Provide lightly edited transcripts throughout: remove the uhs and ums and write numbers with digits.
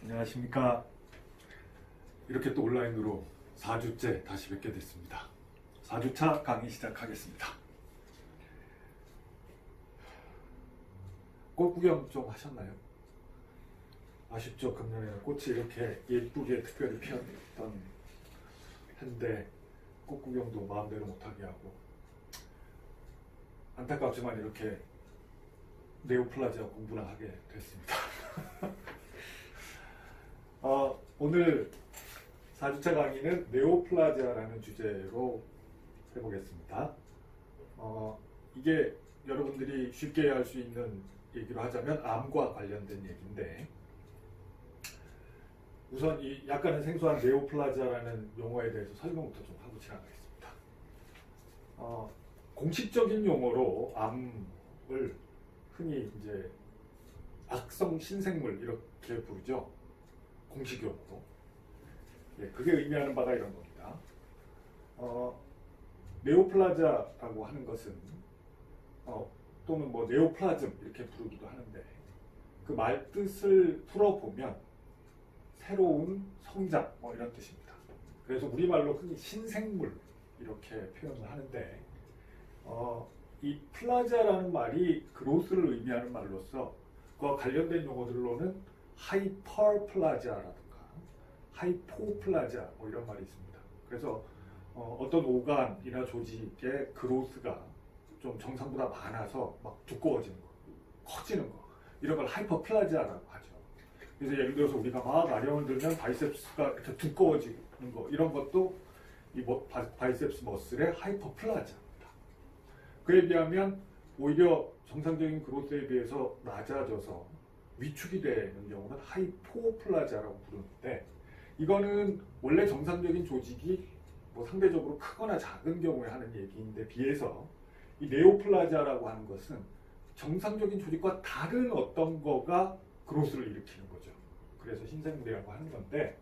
안녕하십니까. 이렇게 또 온라인으로 4주째 다시 뵙게 됐습니다. 4주차 강의 시작하겠습니다. 꽃 구경 좀 하셨나요? 아쉽죠. 금년에는 꽃이 이렇게 예쁘게 특별히 피었던 한데 꽃 구경도 마음대로 못하게 하고, 안타깝지만 이렇게 네오플라지아 공부나 하게 됐습니다. 오늘 4주차 강의는 네오플라지아라는 주제로 해보겠습니다. 이게 여러분들이 쉽게 할 수 있는 얘기로 하자면 암과 관련된 얘기인데, 우선 이 약간은 생소한 네오플라지아라는 용어에 대해서 설명부터 좀 하고 지나가겠습니다. 공식적인 용어로 암을 흔히 이제 악성 신생물 이렇게 부르죠. 공식 용어로. 그게 의미하는 바가 이런 겁니다. 네오플라자라고 하는 것은 또는 뭐 네오플라즘 이렇게 부르기도 하는데, 그 말 뜻을 풀어보면 새로운 성장 뭐 이런 뜻입니다. 그래서 우리말로 흔히 신생물 이렇게 표현을 하는데, 이 플라자라는 말이 그로스를 의미하는 말로서 그와 관련된 용어들로는 하이퍼플라자라든가 하이포플라자 뭐 이런 말이 있습니다. 그래서 어떤 오간이나 조직의 그로스가 좀 정상보다 많아서 막 두꺼워지는 거, 커지는 거, 이런 걸 하이퍼플라자라고 하죠. 그래서 예를 들어서 우리가 막 아령을 들면 바이셉스가 이렇게 두꺼워지는 거, 이런 것도 이 바이셉스 머슬의 하이퍼플라자입니다. 그에 비하면 오히려 정상적인 그로스에 비해서 낮아져서 위축이 되는 경우는 하이포플라자라고 부르는데, 이거는 원래 정상적인 조직이 뭐 상대적으로 크거나 작은 경우에 하는 얘기인데 비해서 이 네오플라자라고 하는 것은 정상적인 조직과 다른 어떤 거가 그로스를 일으키는 거죠. 그래서 신생물이라고 하는 건데,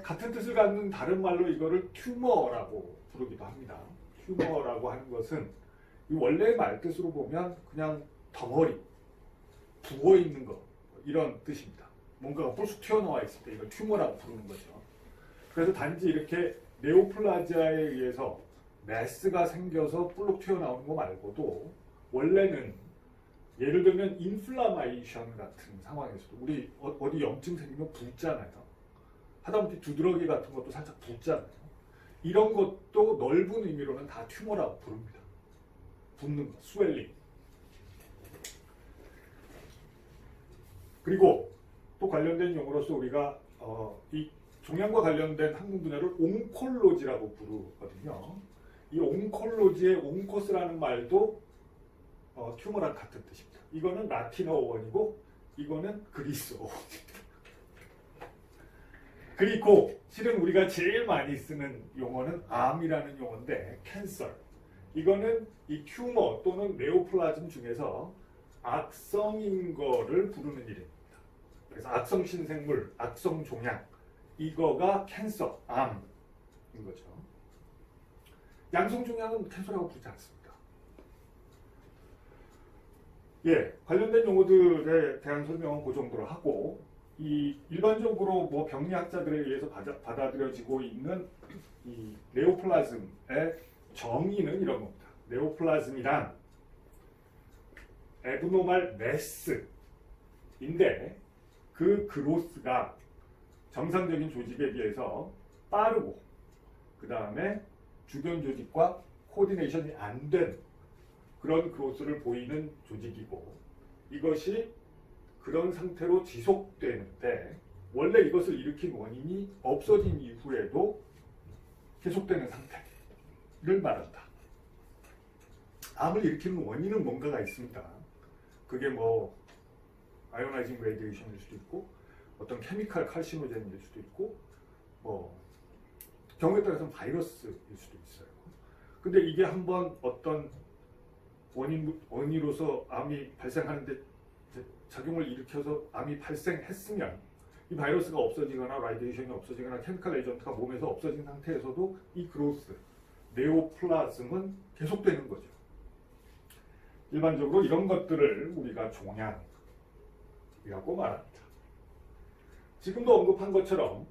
같은 뜻을 갖는 다른 말로 이거를 튜머라고 부르기도 합니다. 튜머라고 하는 것은 이 원래의 말뜻으로 보면 그냥 덩어리, 부어있는 거, 이런 뜻입니다. 뭔가가 뿔쑥 튀어나와 있을 때 이걸 튜머라고 부르는 거죠. 그래서 단지 이렇게 네오플라지아에 의해서 메스가 생겨서 뿔룩 튀어나오는 거 말고도, 원래는 예를 들면 인플라메이션 같은 상황에서도 우리 어디 염증 생기면 붓잖아요. 하다못해 두드러기 같은 것도 살짝 붓잖아요. 이런 것도 넓은 의미로는 다 튜머라고 부릅니다. 붓는 거, 스웰링. 그리고 또 관련된 용어로서 우리가 이 종양과 관련된 학문 분야를 옹콜로지라고 부르거든요. 이 옹콜로지의 옹코스라는 말도 튜머랑 같은 뜻입니다. 이거는 라틴어 원이고 이거는 그리스어. 그리고 실은 우리가 제일 많이 쓰는 용어는 암이라는 용어인데, 캔서. 이거는 이 튜머 또는 네오플라즘 중에서 악성인 거를 부르는 이름입니다. 그래서 악성 신생물, 악성 종양, 이거가 캔서, 암인 거죠. 양성 종양은 캔서라고 부르지 않습니다. 관련된 용어들에 대한 설명은 그 정도로 하고, 이 일반적으로 뭐 병리학자들에 의해서 받아들여지고 있는 이 네오플라즘의 정의는 이런 겁니다. 네오플라즘이란 애브노말 메스인데, 그 그로스가 정상적인 조직에 비해서 빠르고, 그 다음에 주변 조직과 코디네이션이 안 된 그런 그로스를 보이는 조직이고, 이것이 그런 상태로 지속되는데, 원래 이것을 일으킨 원인이 없어진 이후에도 계속되는 상태를 말한다. 암을 일으키는 원인은 뭔가가 있습니다. 그게 뭐 아이오나이징 레디에이션일 수도 있고, 어떤 케미칼 칼시노젠일 수도 있고, 뭐 경우에 따라서는 바이러스일 수도 있어요. 근데 이게 한번 어떤 원인으로서 암이 발생하는데 작용을 일으켜서 암이 발생했으면, 이 바이러스가 없어지거나 라디에이션이 없어지거나 케미칼 에이전트가 몸에서 없어진 상태에서도 이 그로스, 네오플라즘은 계속되는 거죠. 일반적으로 이런 것들을 우리가 종양이라고 말합니다. 지금도 언급한 것처럼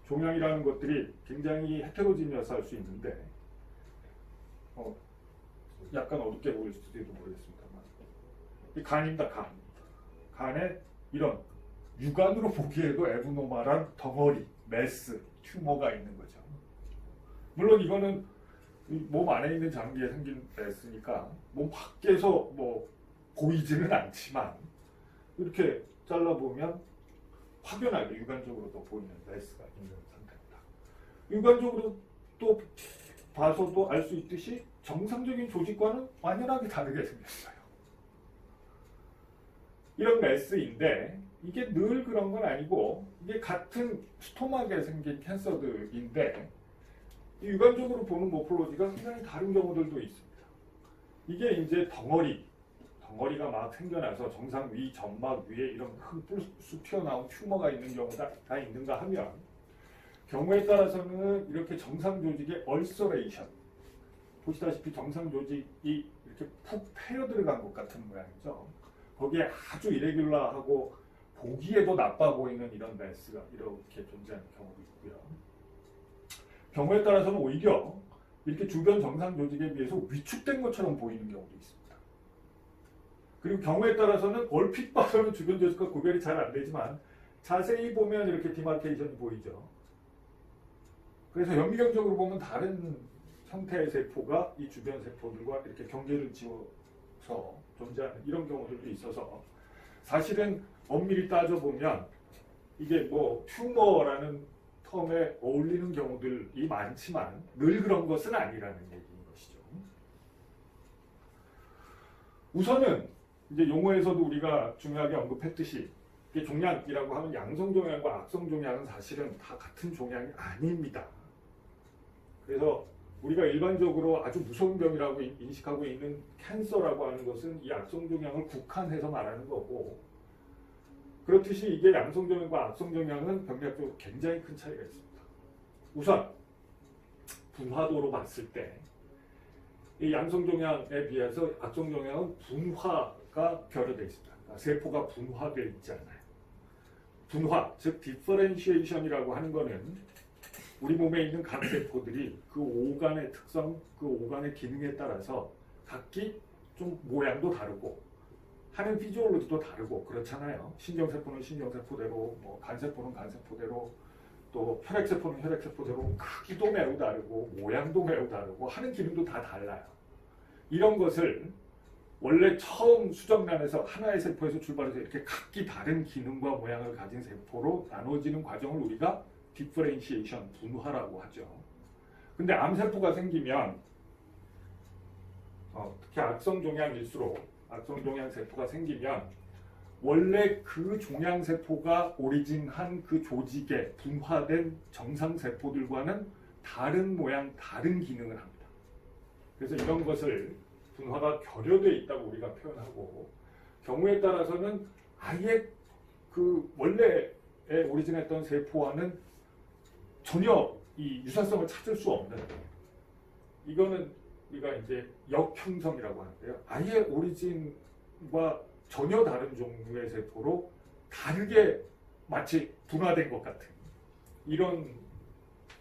종양이라는 것들이 굉장히 헤테로지니어스 할 수 있는데 약간 어둡게 보일 수도 모르겠습니다만 이 간입니다. 간에 이런 육안으로 보기에도 애브노멀한 덩어리, 메스, 튜머가 있는 거죠. 물론 이거는 몸 안에 있는 장기에 생긴 메스니까 몸 밖에서 뭐 보이지는 않지만 이렇게 잘라보면 확연하게 육안적으로도 보이는 메스가 있는 상태입니다. 육안적으로 또 봐서도 알 수 있듯이 정상적인 조직과는 완연하게 다르게 생겼어요. 이런 메스인데 이게 늘 그런 건 아니고 이게 같은 스토막에 생긴 캔서들인데 육안적으로 보는 모폴로지가 상당히 다른 경우들도 있습니다. 이게 이제 덩어리가 막 생겨나서 정상 위 점막 위에 이런 큰 뿔쑥 튀어나온 튜머가 있는 경우가 다 있는가 하면 경우에 따라서는 이렇게 정상 조직의 얼서레이션, 보시다시피 정상 조직이 이렇게 푹 패여 들어간 것 같은 모양이죠. 거기에 아주 이레귤러하고 보기에도 나빠 보이는 이런 메스가 이렇게 존재하는 경우도 있고요. 경우에 따라서는 오히려 이렇게 주변 정상 조직에 비해서 위축된 것처럼 보이는 경우도 있습니다. 그리고 경우에 따라서는 얼핏 봐서는 주변 조직과 구별이 잘 안 되지만 자세히 보면 이렇게 디마케이션이 보이죠. 그래서 현미경적으로 보면 다른 형태의 세포가 이 주변 세포들과 이렇게 경계를 지어서 존재하는 이런 경우들도 있어서 사실은 엄밀히 따져보면 이게 뭐 튜머라는 텀에 어울리는 경우들이 많지만 늘 그런 것은 아니라는 얘기인 것이죠. 우선은 이제 용어에서도 우리가 중요하게 언급했듯이 이게 종양이라고 하면 양성 종양과 악성 종양은 사실은 다 같은 종양이 아닙니다. 그래서 우리가 일반적으로 아주 무서운 병이라고 인식하고 있는 캔서라고 하는 것은 이 악성 종양을 국한해서 말하는 거고, 그렇듯이 이게 양성 종양과 악성 종양은 병리학적으로 굉장히 큰 차이가 있습니다. 우선 분화도로 봤을 때 이 양성 종양에 비해서 악성 종양은 분화가 결여되어 있습니다. 그러니까 세포가 분화되어 있지 않아요. 분화, 즉 디퍼렌시에이션이라고 하는 거는 우리 몸에 있는 각 세포들이 그 오간의 특성, 그 오간의 기능에 따라서 각기 좀 모양도 다르고 하는 피지올로지도 다르고 그렇잖아요. 신경세포는 신경세포대로, 뭐 간세포는 간세포대로, 또 혈액세포는 혈액세포대로 크기도 매우 다르고 모양도 매우 다르고 하는 기능도 다 달라요. 이런 것을 원래 처음 수정란에서 하나의 세포에서 출발해서 이렇게 각기 다른 기능과 모양을 가진 세포로 나눠지는 과정을 우리가 디퍼렌시에이션, 분화라고 하죠. 근데 암세포가 생기면 특히 악성 종양일수록 악성 종양 세포가 생기면 원래 그 종양 세포가 오리진한 그 조직에 분화된 정상 세포들과는 다른 모양, 다른 기능을 합니다. 그래서 이런 것을 분화가 결여되어 있다고 우리가 표현하고, 경우에 따라서는 아예 그 원래에 오리진했던 세포와는 전혀 이 유사성을 찾을 수 없는, 이거는 우리가 이제 역형성이라고 하는데요. 아예 오리진과 전혀 다른 종류의 세포로 다르게 마치 분화된 것 같은 이런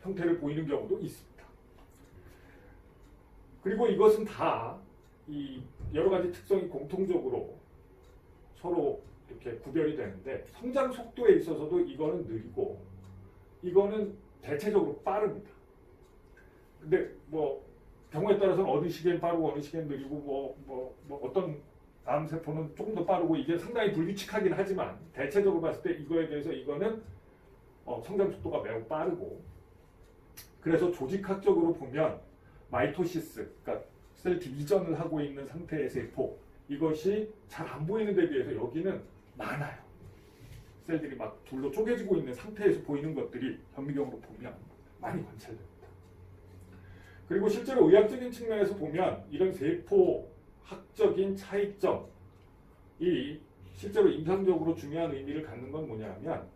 형태를 보이는 경우도 있습니다. 그리고 이것은 다 이 여러 가지 특성이 공통적으로 서로 이렇게 구별이 되는데, 성장 속도에 있어서도 이거는 느리고 이거는 대체적으로 빠릅니다. 근데 뭐 경우에 따라서는 어느 시기엔 빠르고 어느 시기엔 느리고 뭐 어떤 암세포는 조금 더 빠르고 이게 상당히 불규칙하긴 하지만 대체적으로 봤을 때 이거에 대해서 이거는 성장 속도가 매우 빠르고, 그래서 조직학적으로 보면 마이토시스, 그러니까 셀 디비전을 하고 있는 상태의 세포, 이것이 잘 안 보이는 데 비해서 여기는 많아요. 셀들이 막 둘로 쪼개지고 있는 상태에서 보이는 것들이 현미경으로 보면 많이 관찰됩니다. 그리고 실제로 의학적인 측면에서 보면 이런 세포학적인 차이점이 실제로 임상적으로 중요한 의미를 갖는 건 뭐냐면,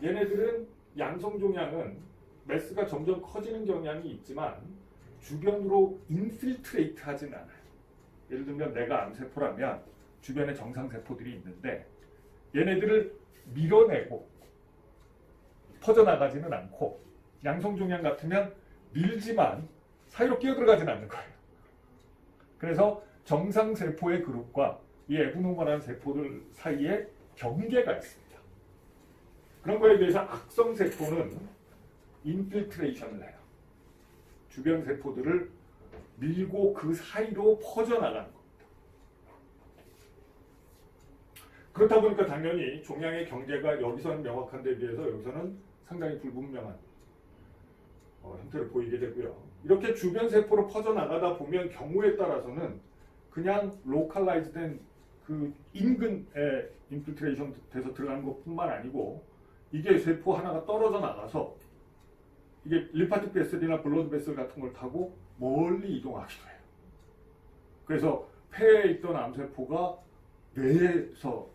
얘네들은 양성종양은 메스가 점점 커지는 경향이 있지만 주변으로 인필트레이트 하진 않아요. 예를 들면 내가 암세포라면 주변에 정상세포들이 있는데 얘네들을 밀어내고 퍼져나가지는 않고 양성종양 같으면 밀지만 사이로 끼어들어가지는 않는 거예요. 그래서 정상세포의 그룹과 이 애브노멀한 세포들 사이에 경계가 있습니다. 그런 거에 비해서 악성세포는 인필트레이션을 해요. 주변 세포들을 밀고 그 사이로 퍼져나가는 겁니다. 그렇다 보니까 당연히 종양의 경계가 여기서는 명확한 데 비해서 여기서는 상당히 불분명한 형태를 보이게 되고요. 이렇게 주변 세포로 퍼져나가다 보면 경우에 따라서는 그냥 로컬라이즈된 그 인근에 인필트레이션 돼서 들어가는 것뿐만 아니고 이게 세포 하나가 떨어져 나가서 이게 림파틱 베슬이나 블러드 베슬 같은 걸 타고 멀리 이동하기도 해요. 그래서 폐에 있던 암세포가 뇌에서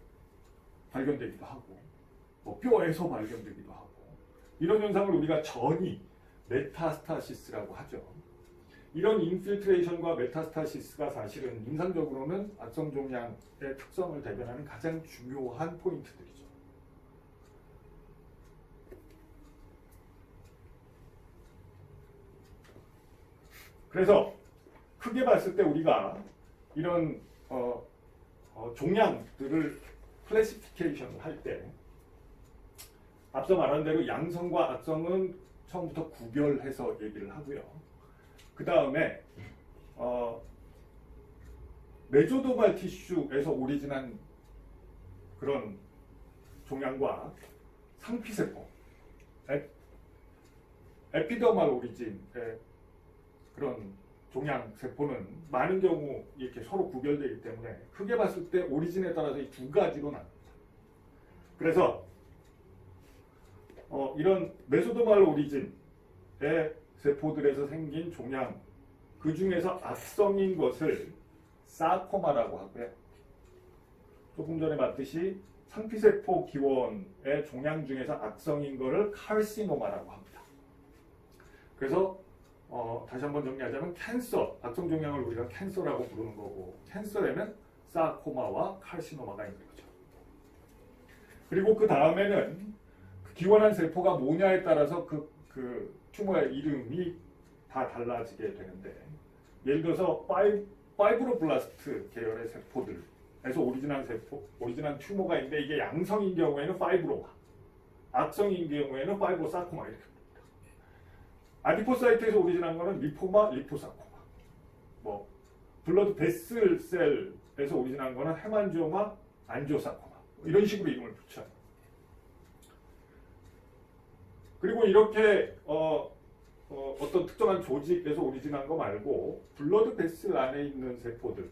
발견되기도 하고 뭐 뼈에서 발견되기도 하고 이런 현상을 우리가 전이 메타스타시스라고 하죠. 이런 인필트레이션과 메타스타시스가 사실은 임상적으로는 악성종양의 특성을 대변하는 가장 중요한 포인트들이죠. 그래서 크게 봤을 때 우리가 이런 종양들을 클래시피케이션을 할 때 앞서 말한 대로 양성과 악성은 처음부터 구별해서 얘기를 하고요. 그 다음에 메조도말 티슈에서 오리진한 그런 종양과 상피세포, 에피더말 오리진의 그런 종양세포는 많은 경우 이렇게 서로 구별되기 때문에 크게 봤을 때 오리진에 따라서 이 두 가지로 나눕니다. 그래서 이런 메소도말 오리진의 세포들에서 생긴 종양, 그 중에서 악성인 것을 사코마라고 하고요. 조금 전에 봤듯이 상피세포 기원의 종양 중에서 악성인 것을 칼시노마라고 합니다. 그래서 다시 한번 정리하자면 캔서, 악성 종양을 우리가 캔서라고 부르는 거고 캔서에는 사코마와 칼시노마가 있는 거죠. 그리고 그 다음에는 그 기원한 세포가 뭐냐에 따라서 그 튜머의 이름이 다 달라지게 되는데 예를 들어서 파이브로블라스트 계열의 세포들에서 오리진한 튜머가 있는데 이게 양성인 경우에는 파이브로마, 악성인 경우에는 파이브로사코마 이렇게 부릅니다. 아디포사이트에서 오리진한 거는 리포마, 리포사코마, 뭐 블러드 베슬 셀에서 오리진한 거는 헤만지오마, 안지오사코마 이런 식으로 이름을 붙여요. 그리고 이렇게 어떤 특정한 조직에서 오리진한 거 말고 블러드 베슬 안에 있는 세포들,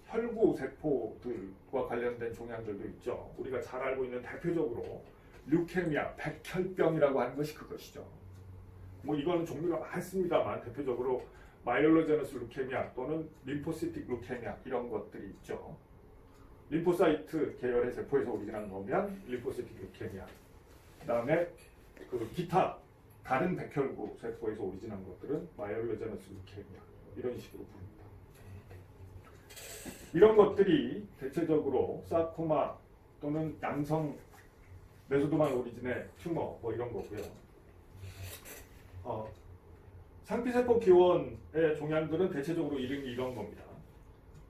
혈구 세포들과 관련된 종양들도 있죠. 우리가 잘 알고 있는 대표적으로 류케미아, 백혈병이라고 하는 것이 그것이죠. 뭐 이거는 종류가 많습니다만 대표적으로 마이올로제너스 루케미아 또는 림포시틱 루케미아 이런 것들이 있죠. 림포사이트 계열의 세포에서 오리진한 거면 림포시틱 루케미아, 그 다음에 그 기타 다른 백혈구 세포에서 오리진한 것들은 마이올로제너스 루케미아 이런 식으로 부릅니다. 이런 것들이 대체적으로 사코마 또는 양성 메소도말 오리진의 튜머 뭐 이런 거고요. 상피세포 기원의 종양들은 대체적으로 이름이 이런 겁니다.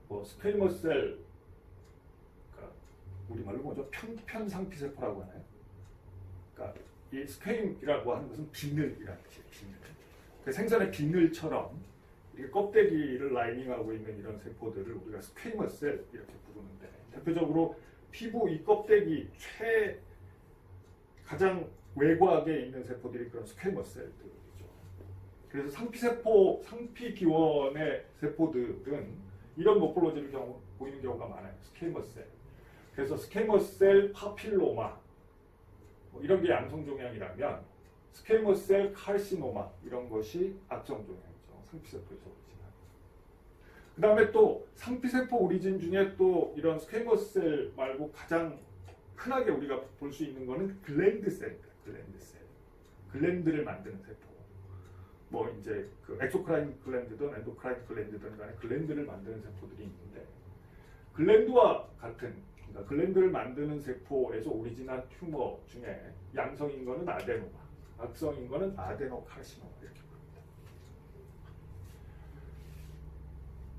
뭐 스퀘이머스 셀, 그러니까 우리말로 뭐죠? 편상피세포라고 하나요? 그러니까 이 스퀘임이라고 하는 것은 비늘이라는 뜻이에요. 비늘. 그 생선의 비늘처럼 이렇게 껍데기를 라이닝하고 있는 이런 세포들을 우리가 스퀘이머스 셀 이렇게 부르는데 대표적으로 피부 이 껍데기 가장 외곽에 있는 세포들이 그런 스퀘이머스 셀들이죠. 그래서 상피 기원의 세포들은 이런 모폴로지를 보이는 경우가 많아요. 스퀘이머스 셀. 그래서 스퀘이머스 셀 파필로마 뭐 이런 게 양성 종양이라면 스퀘이머스 셀 칼시노마 이런 것이 악성 종양이죠. 상피세포에서 오리진한. 그 다음에 또 상피세포 오리진 중에 또 이런 스퀘이머스 셀 말고 가장 흔하게 우리가 볼 수 있는 거는 글랜드 셀입니다. 글랜드 셀. 글랜드를 만드는 세포. 뭐 이제 그 엑소크라인 글랜드든 엔도크라인 글랜드든 간에 글랜드를 만드는 세포들이 있는데 글랜드와 같은 그러니까 글랜드를 만드는 세포에서 오리진한 튜머 중에 양성인 거는 아데노마, 악성인 거는 아데노카르시노마 이렇게 부릅니다.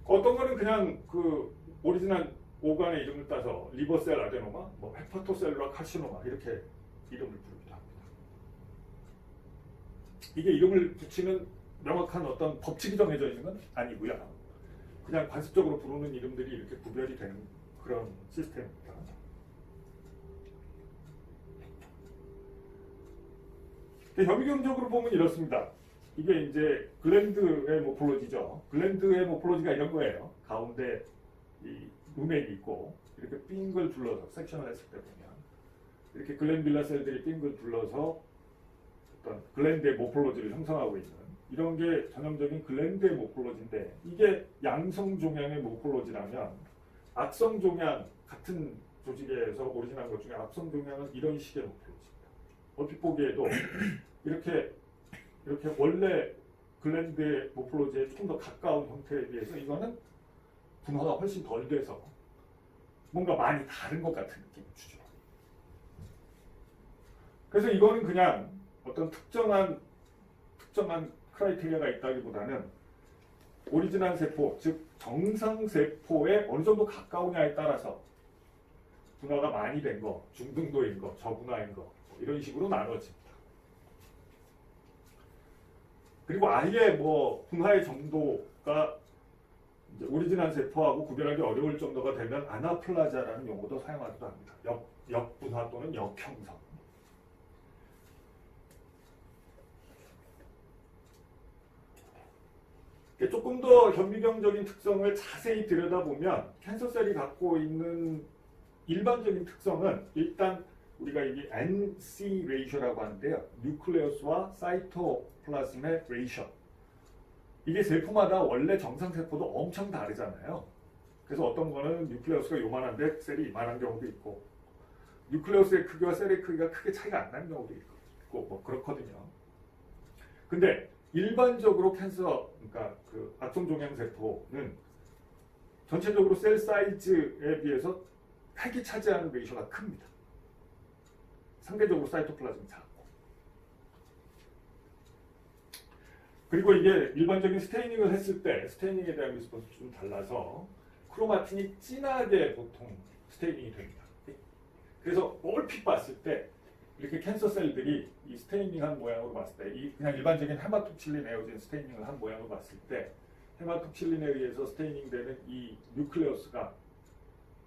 어떤 거는 그냥 그 오리진한 오간의 이름을 따서 리버셀 아데노마, 뭐 헤파토셀룰라 카시노마 이렇게 이름을 부르기도 합니다. 이게 이름을 붙이는 명확한 어떤 법칙이 정해져 있는 건 아니고요. 그냥 관습적으로 부르는 이름들이 이렇게 구별이 되는 그런 시스템입니다. 현미경적으로 보면 이렇습니다. 이게 이제 글랜드의 모폴로지죠. 글랜드의 모폴로지가 이런 거예요. 가운데 이 루멘이 있고 이렇게 빙글 둘러서 섹션을 했을 때 보면 이렇게 글랜듈라 셀들이 빙글 둘러서 어떤 글랜드의 모폴로지를 형성하고 있는 이런 게 전형적인 글랜드의 모폴로지인데 이게 양성 종양의 모폴로지라면 악성 종양 같은 조직에서 오리진한 것 중에 악성 종양은 이런 식의 모폴로지입니다. 얼핏 보기에도 이렇게 원래 글랜드의 모폴로지에 조금 더 가까운 형태에 비해서 이거는 분화가 훨씬 덜 돼서 뭔가 많이 다른 것 같은 느낌을 주죠. 그래서 이거는 그냥 어떤 특정한 크라이테리아가 있다기보다는 오리진한 세포, 즉 정상 세포에 어느 정도 가까우냐에 따라서 분화가 많이 된 거, 중등도인 거, 저분화인 거 이런 식으로 나눠집니다. 그리고 아예 뭐 분화의 정도가 이제 오리진한 세포하고 구별하기 어려울 정도가 되면 아나플라자라는 용어도 사용하기도 합니다. 역분화 또는 역형성. 조금 더 현미경적인 특성을 자세히 들여다보면 캔서셀이 갖고 있는 일반적인 특성은 일단 우리가 이게 NC 레이쇼라고 하는데요. 뉴클레우스와 사이토플라즘의 레이쇼. 이게 세포마다 원래 정상세포도 엄청 다르잖아요. 그래서 어떤 거는 뉴클레우스가 요만한데 셀이 이만한 경우도 있고 뉴클레우스의 크기와 셀의 크기가 크게 차이가 안 나는 경우도 있고 뭐 그렇거든요. 근데 일반적으로 캔서, 그러니까 그 악성 종양 세포는 전체적으로 셀 사이즈에 비해서 핵이 차지하는 레이쇼가 큽니다. 상대적으로 사이토플라즘이 작고. 그리고 이게 일반적인 스테이닝을 했을 때 스테이닝에 대한 리스폰스 좀 달라서 크로마틴이 진하게 보통 스테이닝이 됩니다. 그래서 얼핏 봤을 때 이렇게 캔서 셀들이 이 스테이닝한 모양으로 봤을 때, 이 그냥 일반적인 헤마토츰린 에어진 스테이닝을 한 모양으로 봤을 때, 헤마토츰린에 의해서 스테이닝되는 이 뉴클레우스가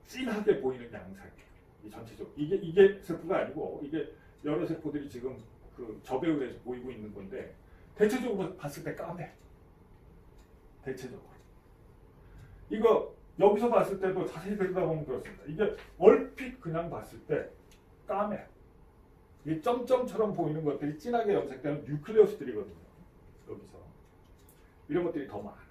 진하게 보이는 양상이에요. 이 전체적으로 이게 세포가 아니고 이게 여러 세포들이 지금 그 접에 의해서 보이고 있는 건데 대체적으로 봤을 때 까매. 대체적으로 이거 여기서 봤을 때도 자세히 들여다보면 그렇습니다. 이게 얼핏 그냥 봤을 때 까매. 이 점점처럼 보이는 것들이 진하게 염색되는 뉴클레우스들이거든요. 여기서 이런 것들이 더 많아요.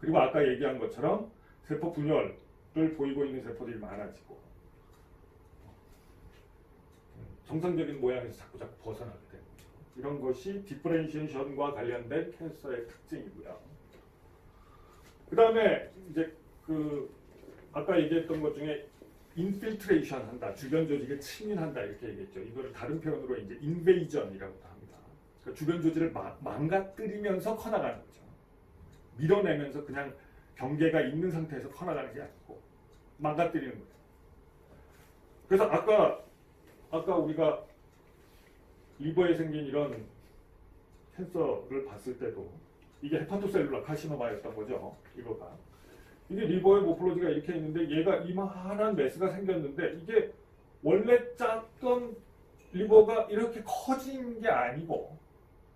그리고 아까 얘기한 것처럼 세포 분열을 보이고 있는 세포들이 많아지고 정상적인 모양에서 자꾸 벗어나게 되는 거죠. 이런 것이 디퍼렌시에이션과 관련된 캔서의 특징이고요. 그 다음에 이제 아까 얘기했던 것 중에 인필트레이션 한다, 주변 조직에 침입한다 이렇게 얘기했죠. 이걸 다른 표현으로 이제 인베이전이라고도 합니다. 그러니까 주변 조직을 망가뜨리면서 커나가는 거죠. 밀어내면서 그냥 경계가 있는 상태에서 커나가는 게 아니고 망가뜨리는 거예요. 그래서 아까 우리가 리버에 생긴 이런 캔서를 봤을 때도 이게 헤파토셀룰라 카시노마였던 거죠. 이게 리버의 모폴로지가 이렇게 있는데 얘가 이만한 메스가 생겼는데 이게 원래 작던 리버가 이렇게 커진 게 아니고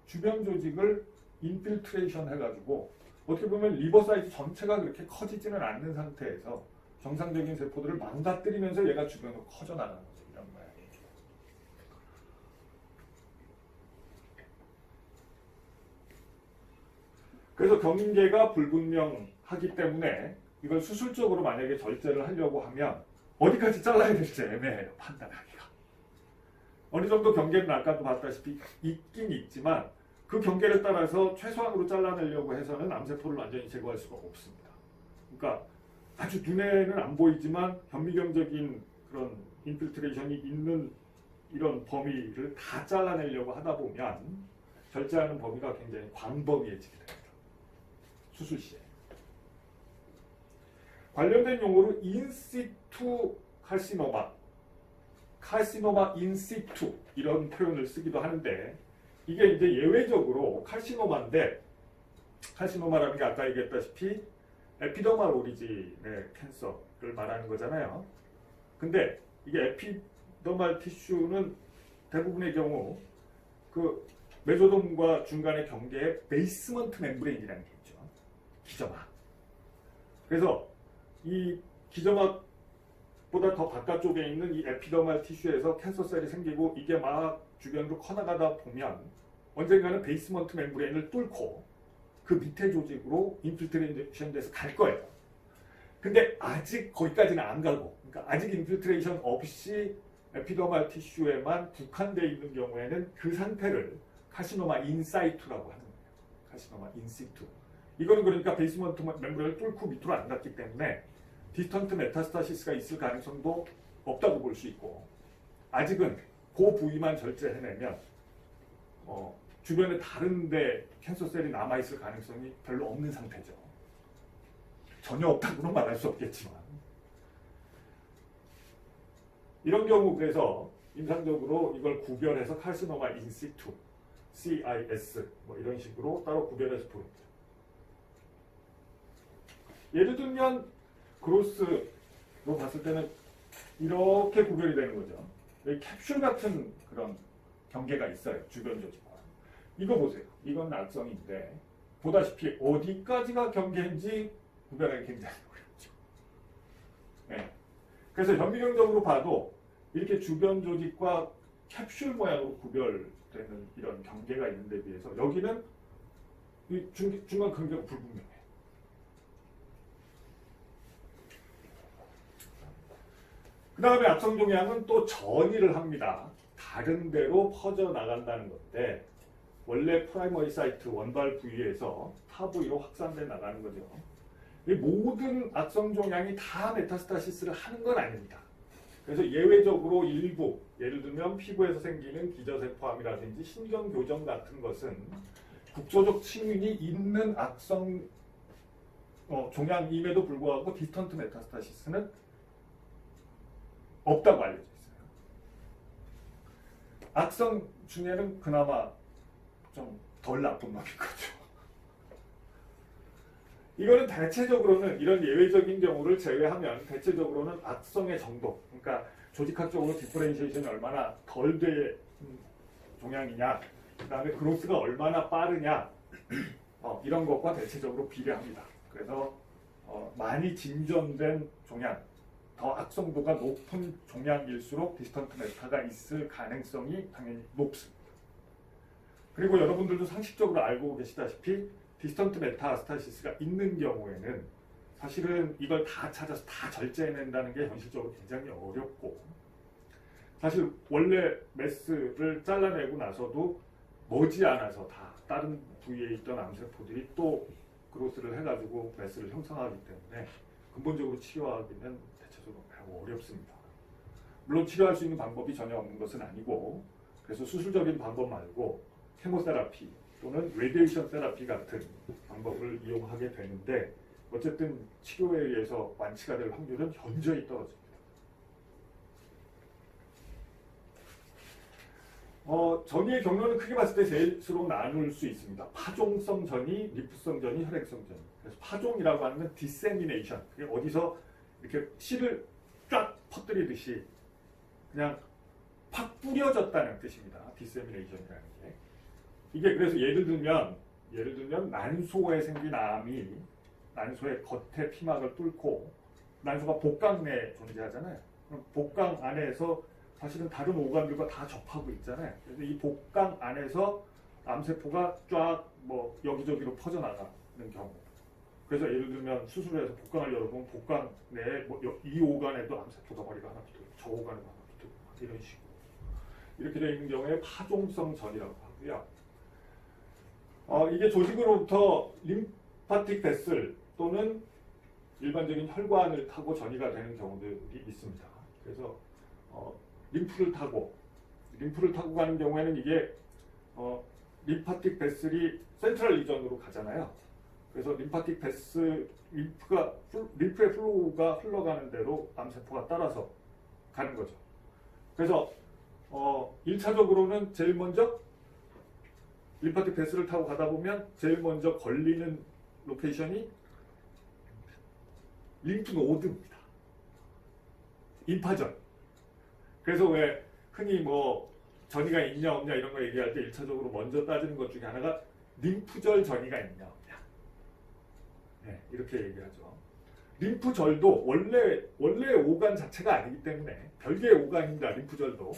주변 조직을 인필트레이션 해가지고 어떻게 보면 리버 사이즈 전체가 그렇게 커지지는 않는 상태에서 정상적인 세포들을 망가뜨리면서 얘가 주변으로 커져나가는 거죠. 이런 모양이에요. 그래서 경계가 불분명하기 때문에 이걸 수술적으로 만약에 절제를 하려고 하면 어디까지 잘라야 될지 애매해요. 판단하기가. 어느 정도 경계는 아까도 봤다시피 있긴 있지만 그 경계를 따라서 최소한으로 잘라내려고 해서는 암세포를 완전히 제거할 수가 없습니다. 그러니까 아주 눈에는 안 보이지만 현미경적인 그런 인필트레이션이 있는 이런 범위를 다 잘라내려고 하다 보면 절제하는 범위가 굉장히 광범위해지게 됩니다. 수술 시에. 관련된 용어로 인시투 칼시노마, 칼시노마 인시투 이런 표현을 쓰기도 하는데 이게 이제 예외적으로 칼시노마인데 칼시노마라는 게 아까 얘기했다시피 에피더말 오리진의 캔서를 말하는 거잖아요. 근데 이게 에피더말 티슈는 대부분의 경우 그 메소돔과 중간의 경계에 베이스먼트 멤브레인이라는 게 있죠. 기점막. 그래서 이 기점막보다 더 바깥쪽에 있는 이 에피더말 티슈에서 캔서셀이 생기고 이게 막 주변으로 커나가다 보면 언젠가는 베이스먼트 멤브레인을 뚫고 그 밑에 조직으로 인필트레이션 돼서 갈 거예요. 근데 아직 거기까지는 안 가고, 그러니까 아직 인필트레이션 없이 에피더말 티슈에만 국한되어 있는 경우에는 그 상태를 카시노마 인사이투라고 하는 거예요. 카시노마 인시투. 이거는 그러니까 베이스먼트 멤브레인을 뚫고 밑으로 안 갔기 때문에 디스턴트 메타스타시스가 있을 가능성도 없다고 볼 수 있고, 아직은 그 부위만 절제해내면 주변에 다른데 캔서셀이 남아있을 가능성이 별로 없는 상태죠. 전혀 없다고는 말할 수 없겠지만 이런 경우 그래서 임상적으로 이걸 구별해서 칼시노마 인시투, CIS 뭐 이런 식으로 따로 구별해서 보입니다. 예를 들면 그로스로 봤을 때는 이렇게 구별이 되는 거죠. 여기 캡슐 같은 그런 경계가 있어요. 주변 조직과. 이거 보세요. 이건 악성인데 보다시피 어디까지가 경계인지 구별하기 굉장히 어렵죠. 네. 그래서 현미경적으로 봐도 이렇게 주변 조직과 캡슐 모양으로 구별되는 이런 경계가 있는데 비해서 여기는 이 중간 경계가 불분명해요. 그 다음에 악성 종양은 또 전이를 합니다. 다른 데로 퍼져나간다는 건데 원래 프라이머리 사이트 원발 부위에서 타 부위로 확산돼 나가는 거죠. 이 모든 악성 종양이 다 메타스타시스를 하는 건 아닙니다. 그래서 예외적으로 일부, 예를 들면 피부에서 생기는 기저세포암이라든지 신경교정 같은 것은 국소적 층인이 있는 악성 종양임에도 불구하고 디스턴트 메타스타시스는 없다고 알려져 있어요. 악성 중에는 그나마 좀 덜 나쁜 놈인 거죠. 이거는 대체적으로는 이런 예외적인 경우를 제외하면 대체적으로는 악성의 정도, 그러니까 조직학적으로 디퍼렌시에이션이 얼마나 덜 된 종양이냐, 그 다음에 그로스가 얼마나 빠르냐, 이런 것과 대체적으로 비례합니다. 그래서 많이 진전된 종양, 더 악성도가 높은 종양일수록 디스턴트 메타가 있을 가능성이 당연히 높습니다. 그리고 여러분들도 상식적으로 알고 계시다시피 디스턴트 메타스타시스가 있는 경우에는 사실은 이걸 다 찾아서 다 절제해낸다는 게 현실적으로 굉장히 어렵고, 사실 원래 메스를 잘라내고 나서도 머지않아서 다 다른 부위에 있던 암세포들이 또 그로스를 해가지고 메스를 형성하기 때문에 근본적으로 치료하기는 대체적으로 매우 어렵습니다. 물론 치료할 수 있는 방법이 전혀 없는 것은 아니고, 그래서 수술적인 방법 말고 케모세라피 또는 레디에이션 세라피 같은 방법을 이용하게 되는데 어쨌든 치료에 의해서 완치가 될 확률은 현저히 떨어집니다. 전이의 경로는 크게 봤을 때 셋으로 나눌 수 있습니다. 파종성 전이, 리프성 전이, 혈액성 전이. 그래서 파종이라고 하는 건 디세미네이션, 그게 어디서 이렇게 씨를 쫙 퍼뜨리듯이 그냥 팍 뿌려졌다는 뜻입니다. 디세미네이션이라는 게. 이게 그래서 예를 들면 난소에 생긴 암이 난소의 겉에 피막을 뚫고, 난소가 복강 내에 존재하잖아요. 그럼 복강 안에서 사실은 다른 오간들과 다 접하고 있잖아요. 그래서 이 복강 안에서 암세포가 쫙 뭐 여기저기로 퍼져나가는 경우. 그래서 예를 들면 수술해서 복강을 열어보면 복강 내에 뭐 이 오간에도 암세포 덩어리가 하나 붙고 저 오간에도 하나 붙고 이런 식으로 이렇게 되어 있는 경우에 파종성 전이라고 하고요. 이게 조직으로부터 림파틱 베슬 또는 일반적인 혈관을 타고 전이가 되는 경우들이 있습니다. 그래서 림프를 타고 가는 경우에는 이게 림파틱 베슬이 센트럴 리전으로 가잖아요. 그래서 림파틱 베슬 림프의 플로우가 흘러가는 대로 암세포가 따라서 가는 거죠. 그래서 1차적으로는 제일 먼저 림파틱 베슬을 타고 가다 보면 제일 먼저 걸리는 로케이션이 림프 노드입니다. 임파전. 그래서 왜 흔히 뭐 전이가 있냐 없냐 이런 거 얘기할 때 1차적으로 먼저 따지는 것 중에 하나가 림프절 전이가 있냐 없냐. 네, 이렇게 얘기하죠. 림프절도 원래 오간 자체가 아니기 때문에 별개의 오간입니다. 림프절도.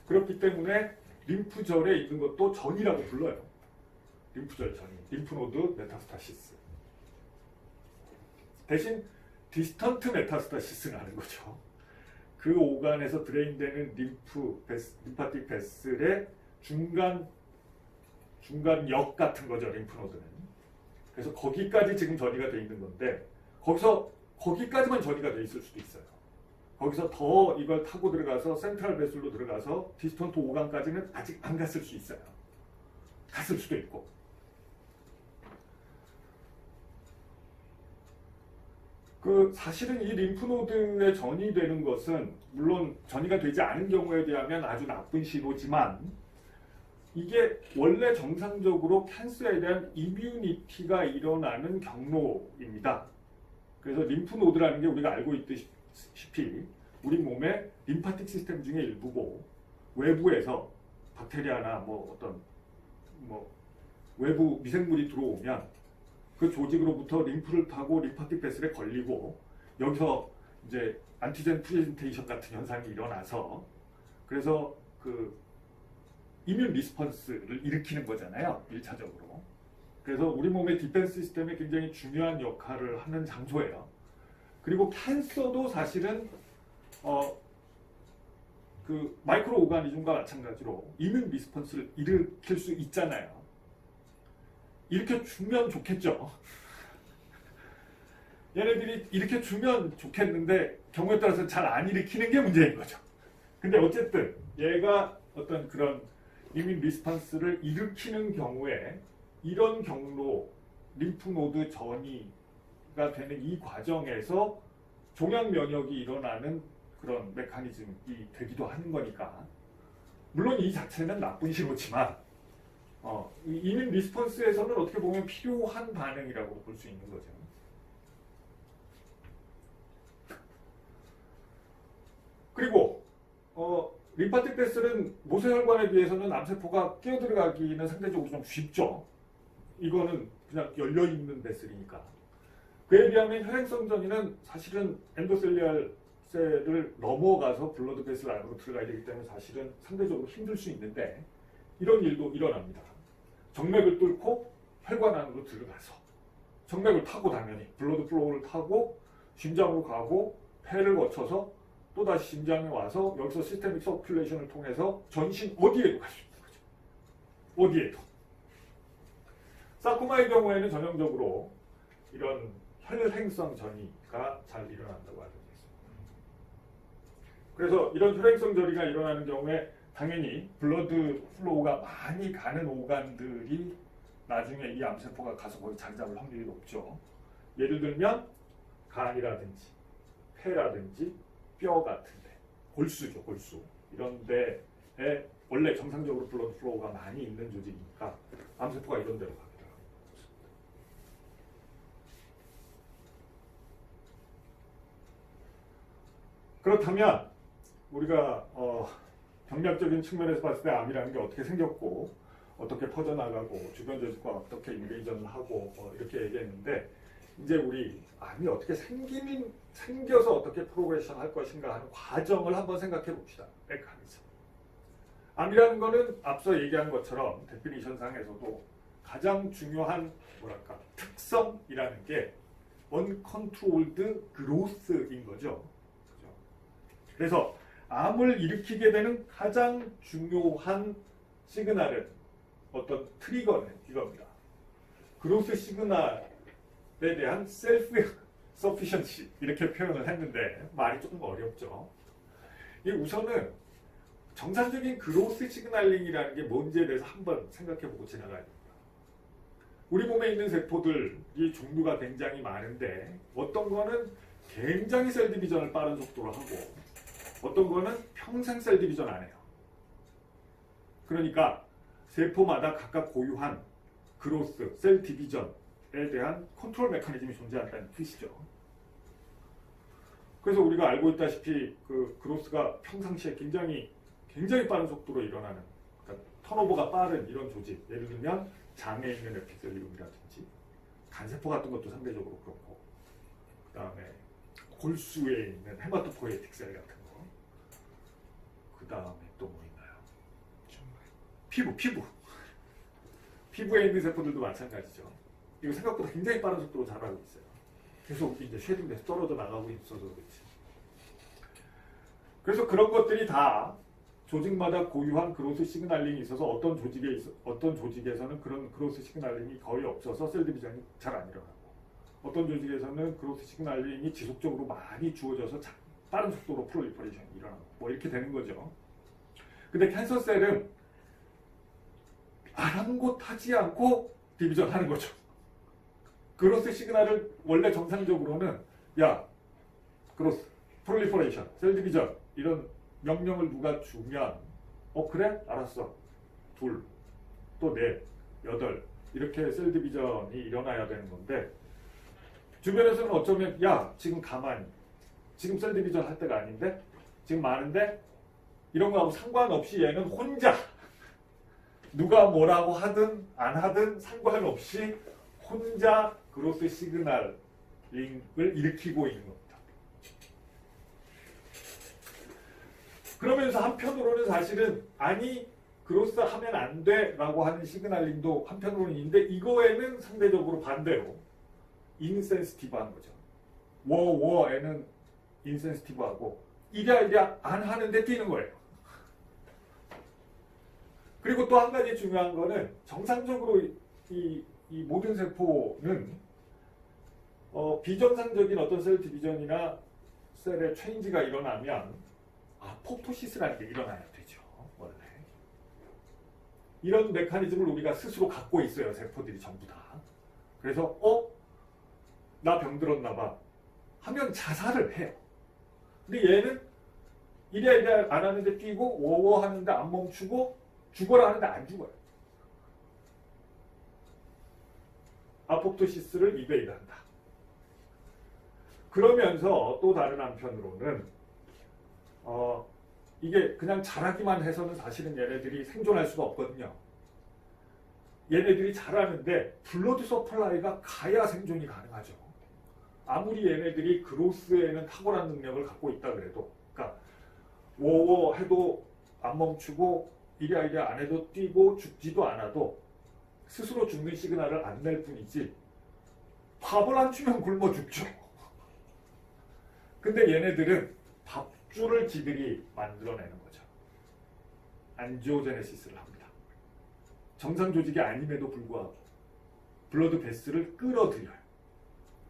그렇기 때문에 림프절에 있는 것도 전이라고 불러요. 림프절 전이. 림프노드 메타스타시스. 대신 디스턴트 메타스타시스는 아는 거죠. 그 오간에서 드레인되는 림파틱 베슬의 중간역 같은 거죠. 림프노드는. 그래서 거기까지 지금 전이가 돼 있는 건데 거기까지만 전이가 돼 있을 수도 있어요. 거기서 더 이걸 타고 들어가서 센트럴 베슬로 들어가서 디스턴트 오간까지는 아직 안 갔을 수 있어요. 갔을 수도 있고. 사실은 이 림프노드에 전이 되는 것은 물론 전이가 되지 않은 경우에 비하면 아주 나쁜 신호지만 이게 원래 정상적으로 캔서에 대한 이뮤니티가 일어나는 경로입니다. 그래서 림프노드라는 게 우리가 알고 있듯이 우리 몸의 림파틱 시스템 중에 일부고 외부에서 박테리아나 외부 미생물이 들어오면 그 조직으로부터 림프를 타고 림파틱 베슬에 걸리고 여기서 이제 안티젠 프레젠테이션 같은 현상이 일어나서 그래서 이뮨 리스폰스를 일으키는 거잖아요. 1차적으로. 그래서 우리 몸의 디펜스 시스템에 굉장히 중요한 역할을 하는 장소예요. 그리고 캔서도 사실은 마이크로 오가니즘과 마찬가지로 이뮨 리스폰스를 일으킬 수 있잖아요. 이렇게 주면 좋겠죠. 얘네들이 이렇게 주면 좋겠는데 경우에 따라서 잘 안 일으키는 게 문제인 거죠. 근데 어쨌든 얘가 어떤 그런 이뮨 리스폰스를 일으키는 경우에 이런 경로 림프노드 전이가 되는 이 과정에서 종양 면역이 일어나는 그런 메커니즘이 되기도 하는 거니까 물론 이 자체는 나쁜 신호지만 이뮨 리스폰스에서는 어떻게 보면 필요한 반응이라고 볼 수 있는 거죠. 그리고 림파틱 베슬은 모세혈관에 비해서는 암세포가 끼어들어가기는 상대적으로 좀 쉽죠. 이거는 그냥 열려있는 베슬이니까. 그에 비하면 혈행성 전이는 사실은 엔도셀리알 셀을 넘어가서 블러드 베슬 안으로 들어가야 되기 때문에 사실은 상대적으로 힘들 수 있는데 이런 일도 일어납니다. 정맥을 뚫고 혈관 안으로 들어가서 정맥을 타고 당연히 블러드 플로우를 타고 심장으로 가고 폐를 거쳐서 또다시 심장에 와서 여기서 시스테믹 서큘레이션을 통해서 전신 어디에도 갈 수 있는 거죠. 어디에도. 사코마의 경우에는 전형적으로 이런 혈행성 전이가 잘 일어난다고 알려져 있습니다. 그래서 이런 혈행성 전이가 일어나는 경우에 당연히 블러드 플로우가 많이 가는 오간들이 나중에 이 암세포가 가서 거기 자리 잡을 확률이 높죠. 예를 들면 간이라든지 폐라든지 뼈 같은데 골수죠, 골수. 이런 데에 원래 정상적으로 블러드 플로우가 많이 있는 조직이니까 암세포가 이런 데로 가기도 합니다. 그렇다면 우리가 병력적인 측면에서 봤을 때 암이라는 게 어떻게 생겼고 어떻게 퍼져나가고 주변 조직과 어떻게 인베이전을 하고 이렇게 얘기했는데 이제 우리 암이 어떻게 생겨서 어떻게 프로그레션 할 것인가 하는 과정을 한번 생각해 봅시다. 메커니즘. 암이라는 거는 앞서 얘기한 것처럼 데피니션상에서도 가장 중요한 특성이라는 게 uncontrolled growth인 거죠. 그래서 암을 일으키게 되는 가장 중요한 시그널은 어떤 트리거는 이겁니다. 그로스 시그널에 대한 셀프 서피션시 이렇게 표현을 했는데 말이 조금 어렵죠. 이 우선은 정상적인 그로스 시그널링이라는 게 뭔지에 대해서 한번 생각해보고 지나가야 됩니다. 우리 몸에 있는 세포들이 종류가 굉장히 많은데 어떤 거는 굉장히 셀 디비전을 빠른 속도로 하고 어떤 거는 평생 셀 디비전 안 해요. 그러니까 세포마다 각각 고유한 그로스, 셀 디비전에 대한 컨트롤 메커니즘이 존재한다는 뜻이죠. 그래서 우리가 알고 있다시피 그 그로스가 평상시에 굉장히 빠른 속도로 일어나는, 그러니까 턴오버가 빠른 이런 조직, 예를 들면 장에 있는 에피셀리움이라든지 간세포 같은 것도 상대적으로 그렇고, 그 다음에 골수에 있는 헤마토포에틱 셀 같은 거, 그 다음에 또 뭐 있나요? 피부에 있는 세포들도 마찬가지죠. 이거 생각보다 굉장히 빠른 속도로 자라고 있어요. 계속 이제 쉐딩돼서 떨어져 나가고 있어서 그렇지. 그래서 그런 것들이 다 조직마다 고유한 그로스 시그널링이 있어서 어떤 조직에서는 그런 그로스 시그널링이 거의 없어서 셀 디비전이 잘 안 일어나고, 어떤 조직에서는 그로스 시그널링이 지속적으로 많이 주어져서 빠른 속도로 프롤리퍼레이션이 일어나고 뭐 이렇게 되는 거죠. 근데 캔서셀은 아랑곳하지 않고 디비전 하는 거죠. 그로스 시그널을 원래 정상적으로는 그로스, 프롤리퍼레이션, 셀 디비전 이런 명령을 누가 주면 그래? 알았어. 2, 또 4, 8 이렇게 셀 디비전이 일어나야 되는 건데 주변에서는 어쩌면 지금 가만히 지금 셀 디비전 할 때가 아닌데 지금 많은데 이런 거하고 상관없이 얘는 혼자 누가 뭐라고 하든 안 하든 상관없이 혼자 그로스 시그널링을 일으키고 있는 겁니다. 그러면서 한편으로는 사실은 그로스 하면 안 돼라고 하는 시그널링도 한편으로는 있는데 이거에는 상대적으로 반대로 인센시티브한 거죠. 워에는 인센시티브하고 이랴 안 하는데 뛰는 거예요. 그리고 또 한 가지 중요한 거는 정상적으로 이 모든 세포는 비정상적인 어떤 셀 디비전이나 셀의 체인지가 일어나면 아포토시스라는 게 일어나야 되죠. 원래 이런 메커니즘을 우리가 스스로 갖고 있어요. 세포들이 전부 다. 그래서 나 병들었나 봐 하면 자살을 해요. 근데 얘는 이랴 안 하는데 뛰고 워워 하는데 안 멈추고 죽어라 하는데 안 죽어요. 아포토시스를 이베이드한다. 그러면서 또 다른 한편으로는 이게 그냥 자라기만 해서는 사실은 얘네들이 생존할 수가 없거든요. 얘네들이 자라는데 블러드 서플라이가 가야 생존이 가능하죠. 아무리 얘네들이 그로스에는 탁월한 능력을 갖고 있다 그래도, 그러니까 워워 해도 안 멈추고 이랴 안 해도 뛰고 죽지도 않아도 스스로 죽는 시그널을 안 낼 뿐이지 밥을 안 주면 굶어 죽죠. 근데 얘네들은 밥줄을 지들이 만들어내는 거죠. 안지오제네시스를 합니다. 정상 조직이 아님에도 불구하고 블러드 베슬을 끌어들여요.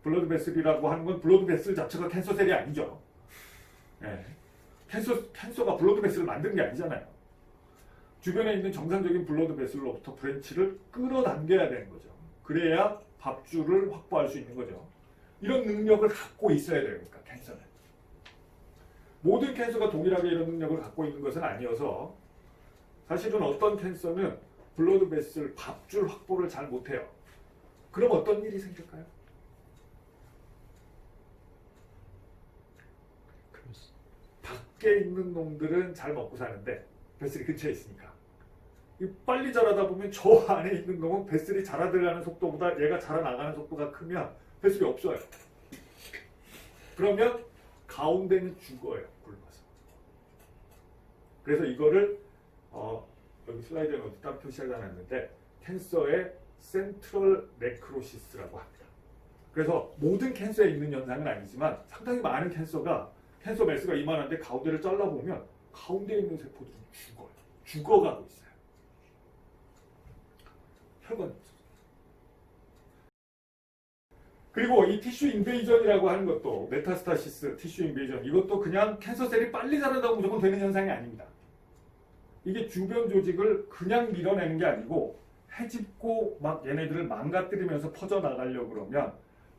블러드 베슬이라고 하는 건 블러드 베슬 자체가 캔서셀이 아니죠. 네. 캔서가 블러드 베슬을 만든 게 아니잖아요. 주변에 있는 정상적인 블러드 베슬로부터 브랜치를 끌어당겨야 되는 거죠. 그래야 밥줄을 확보할 수 있는 거죠. 이런 능력을 갖고 있어야 되니까 캔서는. 모든 캔서가 동일하게 이런 능력을 갖고 있는 것은 아니어서 사실은 어떤 캔서는 블러드 베슬 밥줄 확보를 잘 못해요. 그럼 어떤 일이 생길까요? 밖에 있는 놈들은 잘 먹고 사는데 베슬이 근처에 있으니까 빨리 자라다 보면 저 안에 있는 놈은 베슬이 자라들어가는 속도보다 얘가 자라나가는 속도가 크면 베슬이 없어요. 그러면 가운데는 죽어요. 굶어서. 그래서 이거를 여기 슬라이드에 어디 따로 표시하지 않았는데 캔서의 센트럴 네크로시스라고 합니다. 그래서 모든 캔서에 있는 현상은 아니지만 상당히 많은 캔서가 캔서 매스가 이만한데 가운데를 잘라보면 가운데에 있는 세포들은 죽어요. 죽어가고 있어요. 혈관이 없어져. 그리고 이 티슈 인베이전이라고 하는 것도 메타스타시스, 티슈 인베이전 이것도 그냥 캔서셀이 빨리 자란다고 무조건 되는 현상이 아닙니다. 이게 주변 조직을 그냥 밀어내는 게 아니고 해집고 막 얘네들을 망가뜨리면서 퍼져나가려고 그러면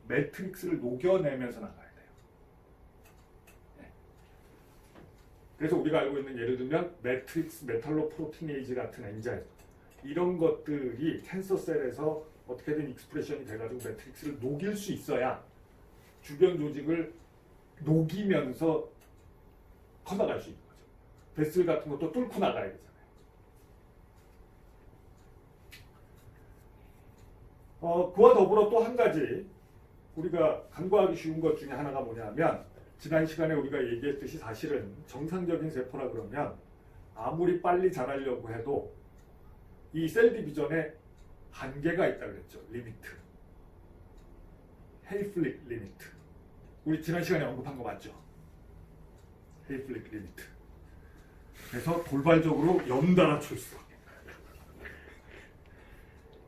매트릭스를 녹여내면서 나가야 돼요. 네. 그래서 우리가 알고 있는 예를 들면 매트릭스, 메탈로프로티네이즈 같은 엔자임 이런 것들이 캔서셀에서 어떻게든 익스프레션이 돼가지고 매트릭스를 녹일 수 있어야 주변 조직을 녹이면서 커나갈 수 있는 거죠. 베슬 같은 것도 뚫고 나가야 되잖아요. 그와 더불어 또 한 가지 우리가 간과하기 쉬운 것 중에 하나가 뭐냐면 지난 시간에 우리가 얘기했듯이 사실은 정상적인 세포라 그러면 아무리 빨리 자라려고 해도 이 셀 디비전에 한계가 있다 그랬죠. 리미트. 헤이플릭 리미트. 우리 지난 시간에 언급한 거 맞죠? 헤이플릭 리미트. 그래서 돌발적으로 연달아 출소.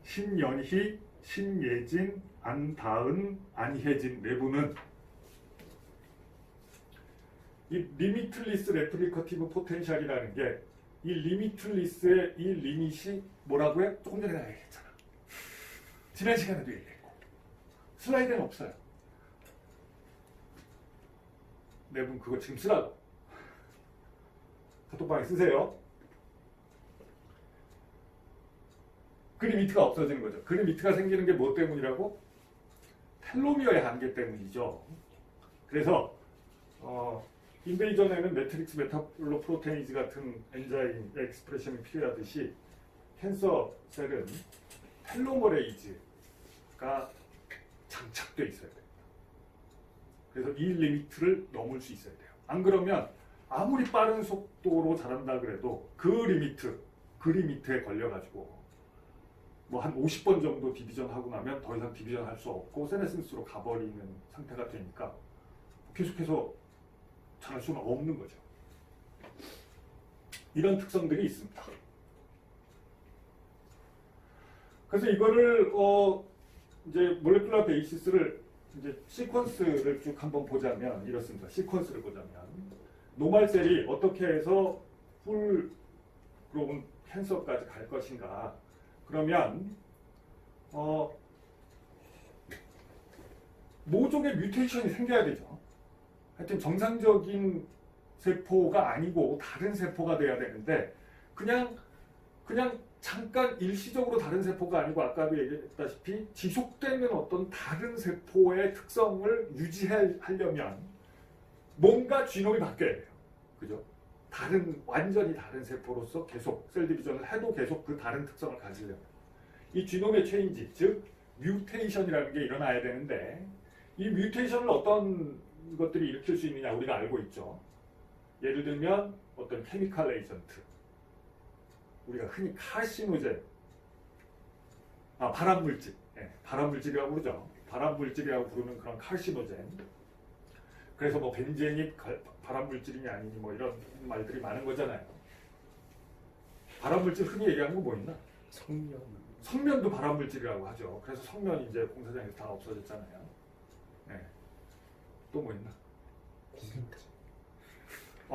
신연희, 신예진, 안다은, 안혜진 내부는 이 리미틀리스 레플리커티브 포텐셜이라는 게 이 리미틀리스의 이 리밋이 뭐라고 해? 조금 전에 내가 얘기했잖아. 지난 시간에도 얘기했고 슬라이드는 없어요. 내분 그거 지금 쓰라고. 카톡방에 쓰세요. 그 리미트가 없어지는 거죠. 그 리미트가 생기는 게 뭐 때문이라고? 텔로미어의 한계 때문이죠. 그래서 인베이전에는 매트릭스 메탈로프로테이즈 같은 엔자임 엑스프레션이 필요하듯이 캔서 셀은 텔로머레이즈가 장착되어 있어야 돼요. 그래서 이 리미트를 넘을 수 있어야 돼요. 안 그러면 아무리 빠른 속도로 자란다 그래도 그 리미트에 걸려가지고 뭐 한 50번 정도 디비전 하고 나면 더 이상 디비전 할 수 없고 세네센스로 가버리는 상태가 되니까 계속해서 자랄 수는 없는 거죠. 이런 특성들이 있습니다. 그래서 이거를 이제 몰레큘러 베이시스를 이제 시퀀스를 쭉 한번 보자면 이렇습니다. 시퀀스를 보자면 노말셀이 어떻게 해서 풀 그로운 캔서까지 갈 것인가? 그러면 모종의 뮤테이션이 생겨야 되죠. 하여튼 정상적인 세포가 아니고 다른 세포가 돼야 되는데 그냥 잠깐 일시적으로 다른 세포가 아니고 아까도 얘기했다시피 지속되는 어떤 다른 세포의 특성을 유지하려면 뭔가 지놈이 바뀌어야 돼요. 그죠? 완전히 다른 세포로서 계속 셀 디비전을 해도 계속 그 다른 특성을 가지려면 이 지놈의 체인지, 즉 뮤테이션이라는 게 일어나야 되는데 이 뮤테이션을 어떤 것들이 일으킬 수 있느냐 우리가 알고 있죠. 예를 들면 어떤 케미컬 에이전트, 우리가 흔히 카시노젠, 발암물질, 발암물질이라고 그러죠. 발암물질이라고 부르는 그런 카시노젠. 그래서 뭐 벤젠이 발암물질이냐 아니니 뭐 이런 말들이 많은 거잖아요. 발암물질 흔히 얘기하는 거 뭐 있나? 성면도 발암물질이라고 하죠. 그래서 성면 이제 공사장에서 다 없어졌잖아요. 또 뭐 있나?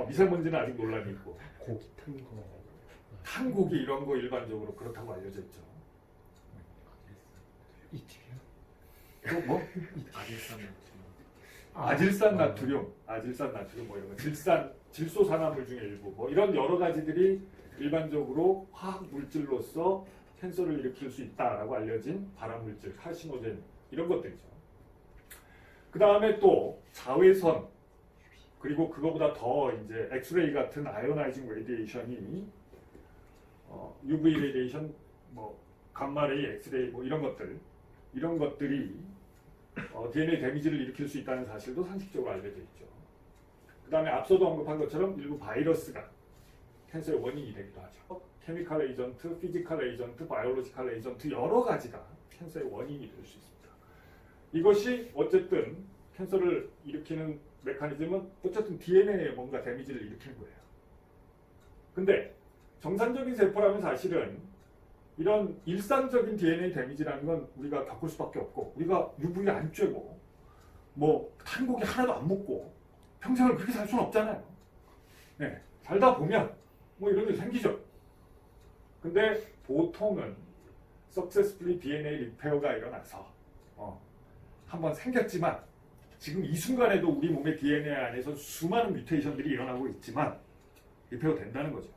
미세먼지는 아직 논란이 있고. 고기 탄 거. 탄 고기 이런 거 일반적으로 그렇다고 알려져 있죠. 이티리요? 또 뭐? 아질산 나트륨, 아질산 나트륨 뭐 이런 거, 질소산화물 중에 일부 뭐 이런 여러 가지들이 일반적으로 화학 물질로서 캔서를 일으킬 수 있다라고 알려진 발암물질, 카시노젠 이런 것들이죠. 그 다음에 또 자외선 그리고 그거보다 더 이제 엑스레이 같은 아이오나이징 레디에이션이 UV 레디에이션, 뭐 감마레이, 엑스레이 뭐 이런 것들이 DNA 데미지를 일으킬 수 있다는 사실도 상식적으로 알려져 있죠. 그 다음에 앞서도 언급한 것처럼 일부 바이러스가 캔서의 원인이 되기도 하죠. 케미컬 에이전트, 피지컬 에이전트, 바이올로지컬 에이전트 여러 가지가 캔서의 원인이 될 수 있습니다. 이것이 어쨌든 캔서를 일으키는 메커니즘은 어쨌든 DNA에 뭔가 데미지를 일으키는 거예요. 근데 정상적인 세포라면 사실은 이런 일상적인 DNA 데미지라는 건 우리가 겪을 수밖에 없고, 우리가 UV 안 쬐고 뭐 탄 고기 하나도 안 먹고 평생을 그렇게 살 수는 없잖아요. 네, 살다 보면 뭐 이런 게 생기죠. 근데 보통은 successfully DNA 리페어가 일어나서 한번 생겼지만 지금 이 순간에도 우리 몸의 DNA 안에서 수많은 뮤테이션들이 일어나고 있지만 리페어 된다는 거죠.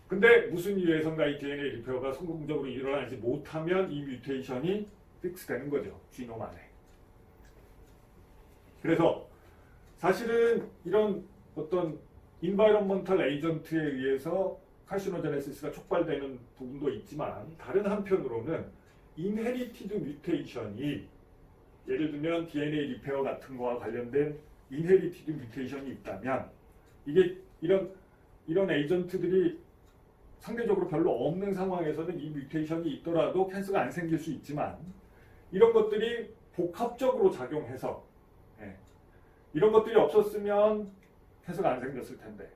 근데 무슨 이유에선가 이 DNA 리페어가 성공적으로 일어나지 못하면 이 뮤테이션이 픽스되는 거죠. 지놈 안에. 그래서 사실은 이런 어떤 인바이런먼탈 에이전트에 의해서 칼시노제네시스가 촉발되는 부분도 있지만 다른 한편으로는 인헤리티드 뮤테이션이 예를 들면 DNA 리페어 같은 거와 관련된 인헤리티드 뮤테이션이 있다면 이게 이런 에이전트들이 상대적으로 별로 없는 상황에서는 이 뮤테이션이 있더라도 캔서가 안 생길 수 있지만 이런 것들이 복합적으로 작용해서 이런 것들이 없었으면 캔서가 안 생겼을 텐데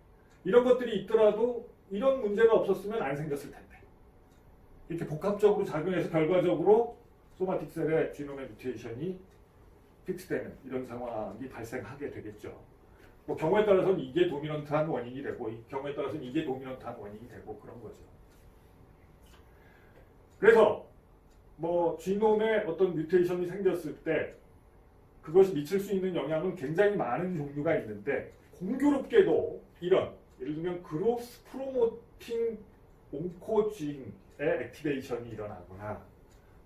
이런 것들이 있더라도 이런 문제가 없었으면 안 생겼을 텐데 이렇게 복합적으로 작용해서 결과적으로 소마틱 셀의 지노의 뮤테이션이 픽스되는 이런 상황이 발생하게 되겠죠. 뭐 경우에 따라서는 이게 도미넌트한 원인이 되고 이 경우에 따라서는 이게 도미넌트한 원인이 되고 그런 거죠. 그래서 뭐 지놈의 어떤 뮤테이션이 생겼을 때 그것이 미칠 수 있는 영향은 굉장히 많은 종류가 있는데 공교롭게도 이런 예를 들면 그로스 프로모팅 온코진의 액티베이션이 일어나거나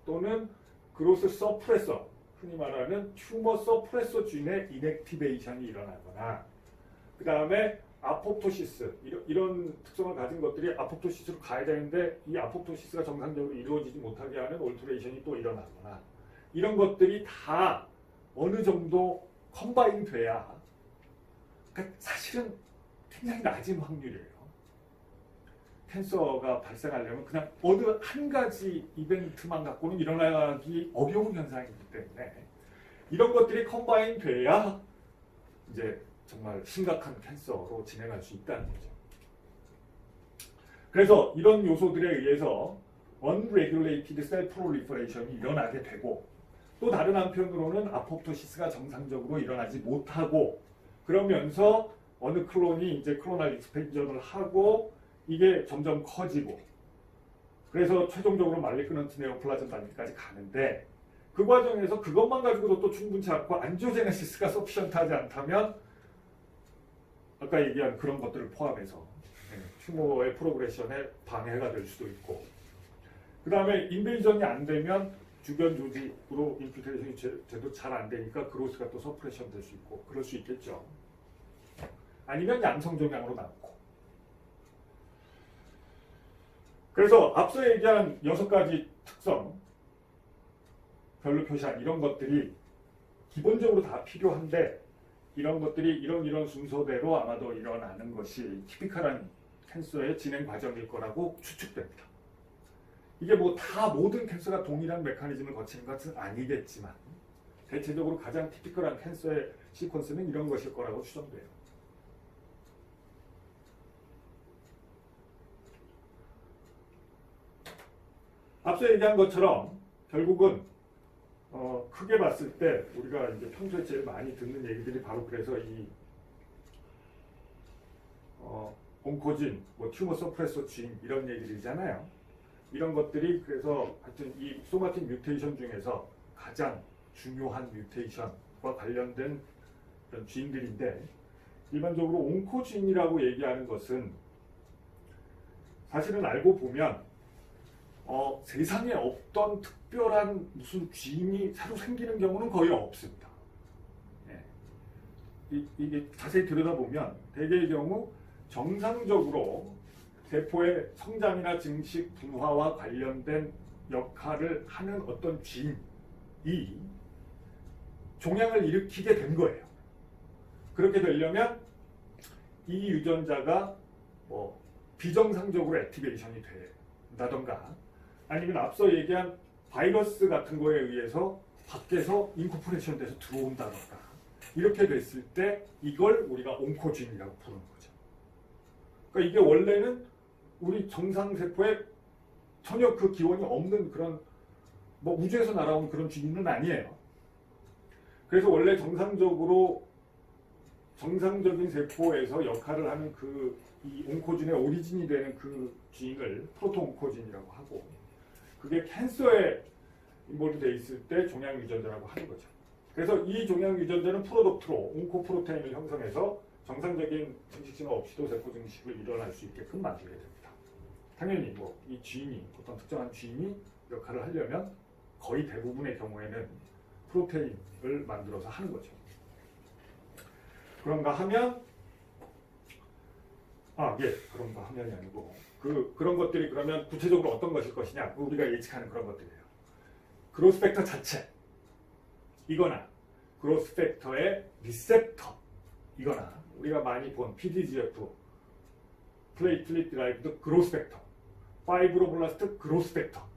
또는 그로스 서프레서 흔히 말하는 튜머 서프레서 진의 인액티베이션이 일어나거나 그 다음에 아포토시스 이런 특성을 가진 것들이 아포토시스로 가야 되는데 이 아포토시스가 정상적으로 이루어지지 못하게 하는 올터레이션이 또 일어나거나 이런 것들이 다 어느 정도 컴바인 돼야 그러니까 사실은 굉장히 낮은 확률이에요. 캔서가 발생하려면 그냥 어느 한 가지 이벤트만 갖고는 일어나기 어려운 현상이기 때문에 이런 것들이 컴바인 돼야 이제 정말 심각한 캔서로 진행할 수 있다는 거죠. 그래서 이런 요소들에 의해서 unregulated cell proliferation이 일어나게 되고 또 다른 한편으로는 아포토시스가 정상적으로 일어나지 못하고 그러면서 어느 클론이 이제 클로널 익스펜전을 하고 이게 점점 커지고 그래서 최종적으로 말리그넌트 네오플라즘 단계까지 가는데 그 과정에서 그것만 가지고도 또 충분치 않고 안지오제네시스가 서피션트하지 않다면 아까 얘기한 그런 것들을 포함해서 튜머의 프로그레션에 방해가 될 수도 있고 그 다음에 인베이전이 안 되면 주변 조직으로 인필트레이션이 제대로 잘 안 되니까 그로스가 또 서프레션 될 수 있고 그럴 수 있겠죠. 아니면 양성 종양으로 남고 그래서 앞서 얘기한 6가지 특성 별로 표시한 이런 것들이 기본적으로 다 필요한데 이런 것들이 이런 순서대로 아마도 일어나는 것이 티피컬한 캔서의 진행 과정일 거라고 추측됩니다. 이게 뭐 다 모든 캔서가 동일한 메커니즘을 거치는 것은 아니겠지만 대체적으로 가장 티피컬한 캔서의 시퀀스는 이런 것일 거라고 추정돼요. 앞서 얘기한 것처럼 결국은 크게 봤을 때 우리가 이제 평소에 제일 많이 듣는 얘기들이 바로 그래서 이 온코진, 뭐 튜머 서프레서 진 이런 얘기들이잖아요. 이런 것들이 그래서 하여튼 이 소마틱 뮤테이션 중에서 가장 중요한 뮤테이션과 관련된 그런 진들인데 일반적으로 온코진이라고 얘기하는 것은 사실은 알고 보면 세상에 없던 특별한 무슨 쥐인이 새로 생기는 경우는 거의 없습니다. 이게 자세히 들여다보면 대개의 경우 정상적으로 세포의 성장이나 증식, 분화와 관련된 역할을 하는 어떤 쥐인이 종양을 일으키게 된 거예요. 그렇게 되려면 이 유전자가 뭐 비정상적으로 액티베이션이 된다던가 아니면 앞서 얘기한 바이러스 같은 거에 의해서 밖에서 인코퍼레이션 돼서 들어온다던가 이렇게 됐을 때 이걸 우리가 온코진이라고 부르는 거죠. 그러니까 이게 원래는 우리 정상세포에 전혀 그 기원이 없는 그런 뭐 우주에서 날아온 그런 주인은 아니에요. 그래서 원래 정상적인 세포에서 역할을 하는 이 온코진의 오리진이 되는 그 지인을 프로토온코진이라고 하고, 그게 캔서에 인볼드 돼 있을 때 종양 유전자라고 하는 거죠. 그래서 이 종양 유전자는 프로덕트로 온코프로테인을 형성해서 정상적인 증식신호 없이도 세포 증식을 일어날 수 있게끔 만들게 됩니다. 당연히 뭐 이 지인이, 어떤 특정한 지인이 역할을 하려면 거의 대부분의 경우에는 프로테인을 만들어서 하는 거죠. 그런가 하면 그런가 하면이 아니고 그런 것들이 그러면 구체적으로 어떤 것일 것이냐, 우리가 예측하는 그런 것들이에요. 그로스 팩터 자체 이거나 그로스 팩터의 리셉터 이거나 우리가 많이 본 PDGF 플레이틀릿 드라이브드 그로스 팩터, 파이브로블라스트 그로스 팩터,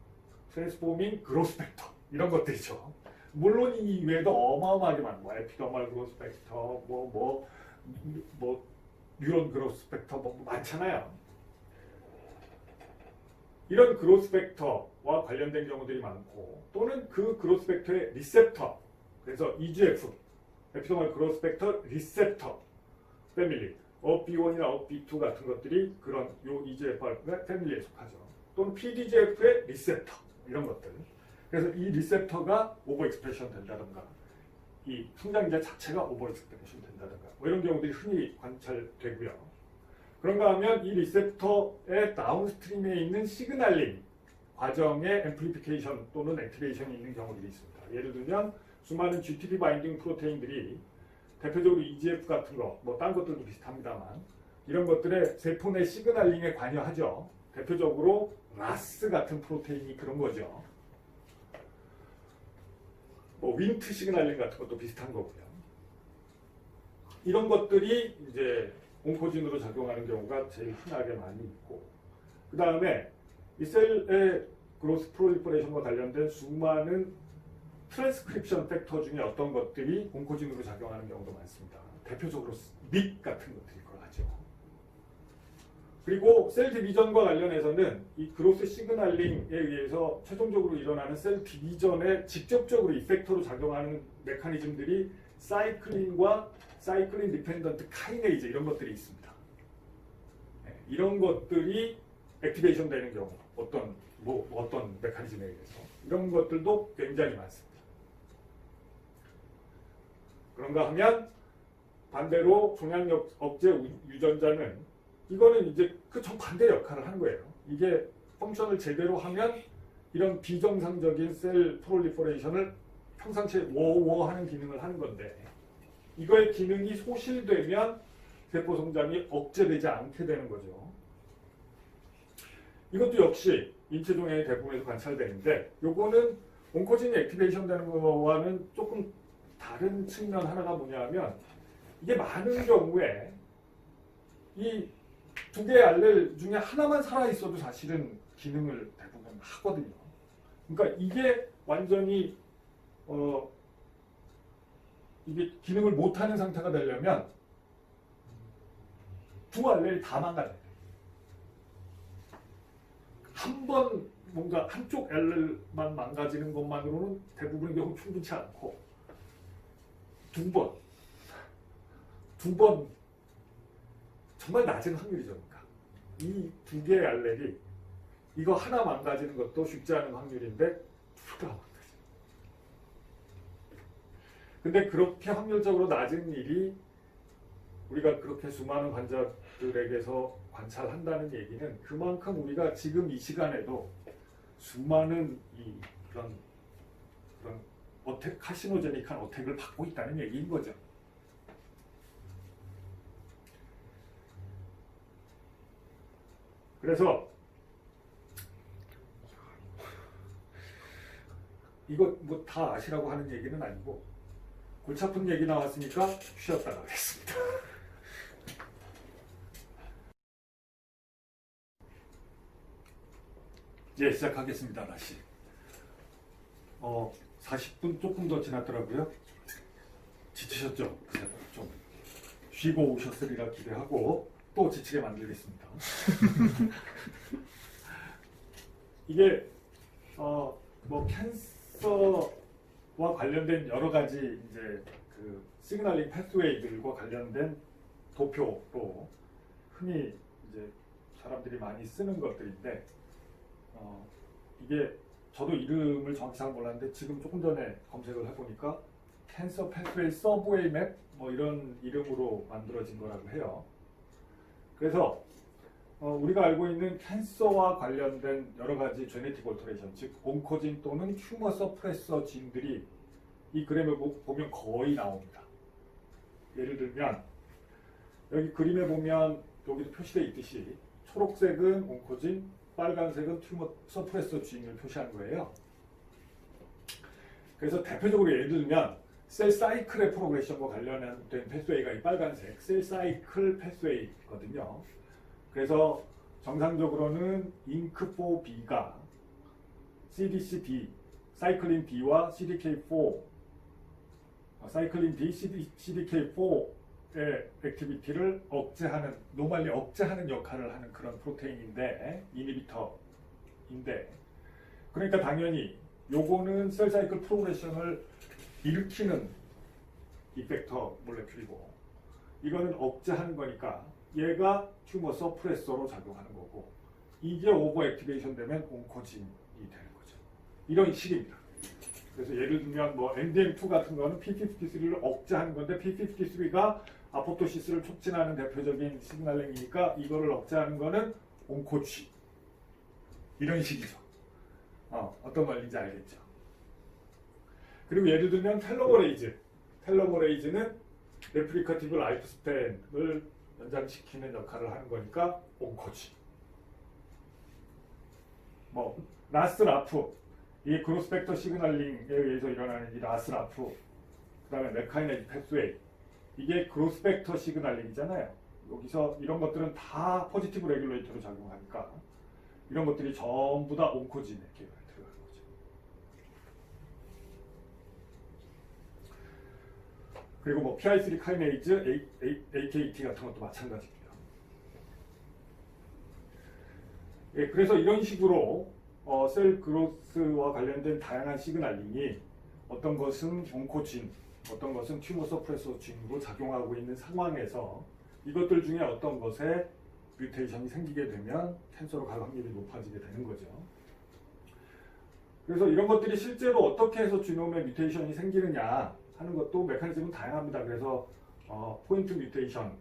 트랜스포밍 그로스 팩터 이런 것들이죠. 물론 이 외에도 어마어마하게 많은 뭐 에피더멀 그로스 팩터, 뭐 뉴런 그로스 팩터 뭐 많잖아요. 이런 그로스 팩터와 관련된 경우들이 많고, 또는 그 그로스 팩터의 리셉터, 그래서 EGF, 에피더멀 그로스 팩터 리셉터 패밀리, OP1이나 OP2 같은 것들이 그런 요 EGFR 패밀리에 속하죠. 또는 PDGF의 리셉터 이런 것들. 그래서 이 리셉터가 오버 익스프레션 된다든가, 이 성장기제 자체가 오버 익스프레션 된다든가 뭐 이런 경우들이 흔히 관찰되고요. 그런가 하면 이 리셉터의 다운스트림에 있는 시그널링 과정의 앰플리피케이션 또는 액티베이션이 있는 경우들이 있습니다. 예를 들면 수많은 GTP 바인딩 프로테인들이 대표적으로 EGF 같은 거, 뭐 딴 것들도 비슷합니다만 이런 것들의 세포 내 시그널링에 관여하죠. 대표적으로 라스 같은 프로테인이 그런 거죠. 뭐 윈트 시그널링 같은 것도 비슷한 거고요. 이런 것들이 이제 온코진으로 작용하는 경우가 제일 흔하게 많이 있고, 그 다음에 이 셀의 그로스 프롤리퍼레이션과 관련된 수많은 트랜스크립션 팩터 중에 어떤 것들이 온코진으로 작용하는 경우도 많습니다. 대표적으로 닉 같은 것들이 하죠. 그리고 셀 디비전과 관련해서는 이 그로스 시그널링에 의해서 최종적으로 일어나는 셀 디비전에 직접적으로 이펙터로 작용하는 메커니즘들이 사이클린과 사이클린 디펜던트 카이네이즈 이런 것들이 있습니다. 이런 것들이 액티베이션 되는 경우, 어떤 메커니즘에 의해서 이런 것들도 굉장히 많습니다. 그런가 하면 반대로 종양 억제 유전자는 이거는 이제 그 정반대 역할을 하는 거예요. 이게 펑션을 제대로 하면 이런 비정상적인 셀 프롤리퍼레이션을 평상시에 하는 기능을 하는 건데, 이거의 기능이 소실되면 세포 성장이 억제되지 않게 되는 거죠. 이것도 역시 인체 종양의 대부분에서 관찰되는데, 요거는 온코진이 액티베이션 되는 거와는 조금 다른 측면 하나가 뭐냐면, 이게 많은 경우에 이 두 개의 알렐 중에 하나만 살아있어도 사실은 기능을 대부분 하거든요. 그러니까 이게 완전히 이게 기능을 못하는 상태가 되려면 두 알렐이 다 망가져야 돼요. 한 번 뭔가 한쪽 알렐만 망가지는 것만으로는 대부분의 경우 충분치 않고, 두 번 정말 낮은 확률이죠. 그러니까 이 두 개의 알렐이 이거 하나 망가지는 것도 쉽지 않은 확률인데 둘 다 망가져요. 근데 그렇게 확률적으로 낮은 일이 우리가 그렇게 수많은 환자들에게서 관찰한다는 얘기는 그만큼 우리가 지금 이 시간에도 수많은 그런 카시노제닉한 어택을 받고 있다는 얘기인 거죠. 그래서 이거 뭐 다 아시라고 하는 얘기는 아니고, 골치 아픈 얘기 나왔으니까 쉬었다가 하겠습니다. 이제 시작하겠습니다. 다시 40분 조금 더 지났더라고요. 지치셨죠? 좀 쉬고 오셨으리라 기대하고 또 지치게 만들겠습니다. 이게 뭐 캔서와 관련된 여러 가지 이제 그 시그널링 패스웨이들과 관련된 도표로 흔히 이제 사람들이 많이 쓰는 것들인데 이게 저도 이름을 정확히 잘 몰랐는데 지금 조금 전에 검색을 해보니까 캔서 패스웨이 서브웨이 맵 뭐 이런 이름으로 만들어진 거라고 해요. 그래서 우리가 알고 있는 캔서와 관련된 여러 가지 제네틱 올터레이션, 즉 온코진 또는 튜머 서프레서 진들이 이 그림을 보면 거의 나옵니다. 예를 들면 여기 그림에 보면 여기도 표시되어 있듯이 초록색은 온코진, 빨간색은 튜머 서프레서 진을 표시한 거예요. 그래서 대표적으로 예를 들면 셀 사이클의 프로그레션과 관련된 패스웨이가 이 빨간색 셀 사이클 패스웨이거든요. 그래서 정상적으로는 잉크4B가 CDC-B, 사이클린 B와 CDK4, 사이클린 B, CDK4의 액티비티를 억제하는, 노멀리 억제하는 역할을 하는 그런 프로테인인데, 이니비터인데, 그러니까 당연히 요거는 셀 사이클 프로그레션을 일으키는 이펙터 몰레큘이고, 이거는 억제하는 거니까 얘가 튜머 서프레서로 작용하는 거고, 이게 오버 액티베이션 되면 온코진이 되는 거죠. 이런 식입니다. 그래서 예를 들면 뭐 NDM2 같은 거는 P53를 억제하는 건데 P53가 아포토시스를 촉진하는 대표적인 시그널링이니까 이거를 억제하는 거는 온코진. 이런 식이죠. 어떤 말인지 알겠죠. 그리고 예를 들면 텔로머레이즈는 레플리카티브 라이프 스팬을 연장시키는 역할을 하는 거니까 온코진. 뭐 라스라프, 이 그로스펙터 시그널링에 의해서 일어나는 이 라스라프, 그 다음에 메카니즘 패스웨이, 이게 그로스펙터 시그널링이잖아요. 여기서 이런 것들은 다 포지티브 레귤레이터로 작용하니까 이런 것들이 전부 다 온코진에 들어가는 거죠. 그리고 뭐 PI3 카이네이즈, AKT 같은 것도 마찬가지입니다. 예, 그래서 이런 식으로 셀 그로스와 관련된 다양한 시그널링이 어떤 것은 온코진, 어떤 것은 튜머 서프레서 진으로 작용하고 있는 상황에서 이것들 중에 어떤 것에 뮤테이션이 생기게 되면 캔서로 갈 확률이 높아지게 되는 거죠. 그래서 이런 것들이 실제로 어떻게 해서 지놈에 뮤테이션이 생기느냐 하는 것도 메커니즘은 다양합니다. 그래서 포인트 뮤테이션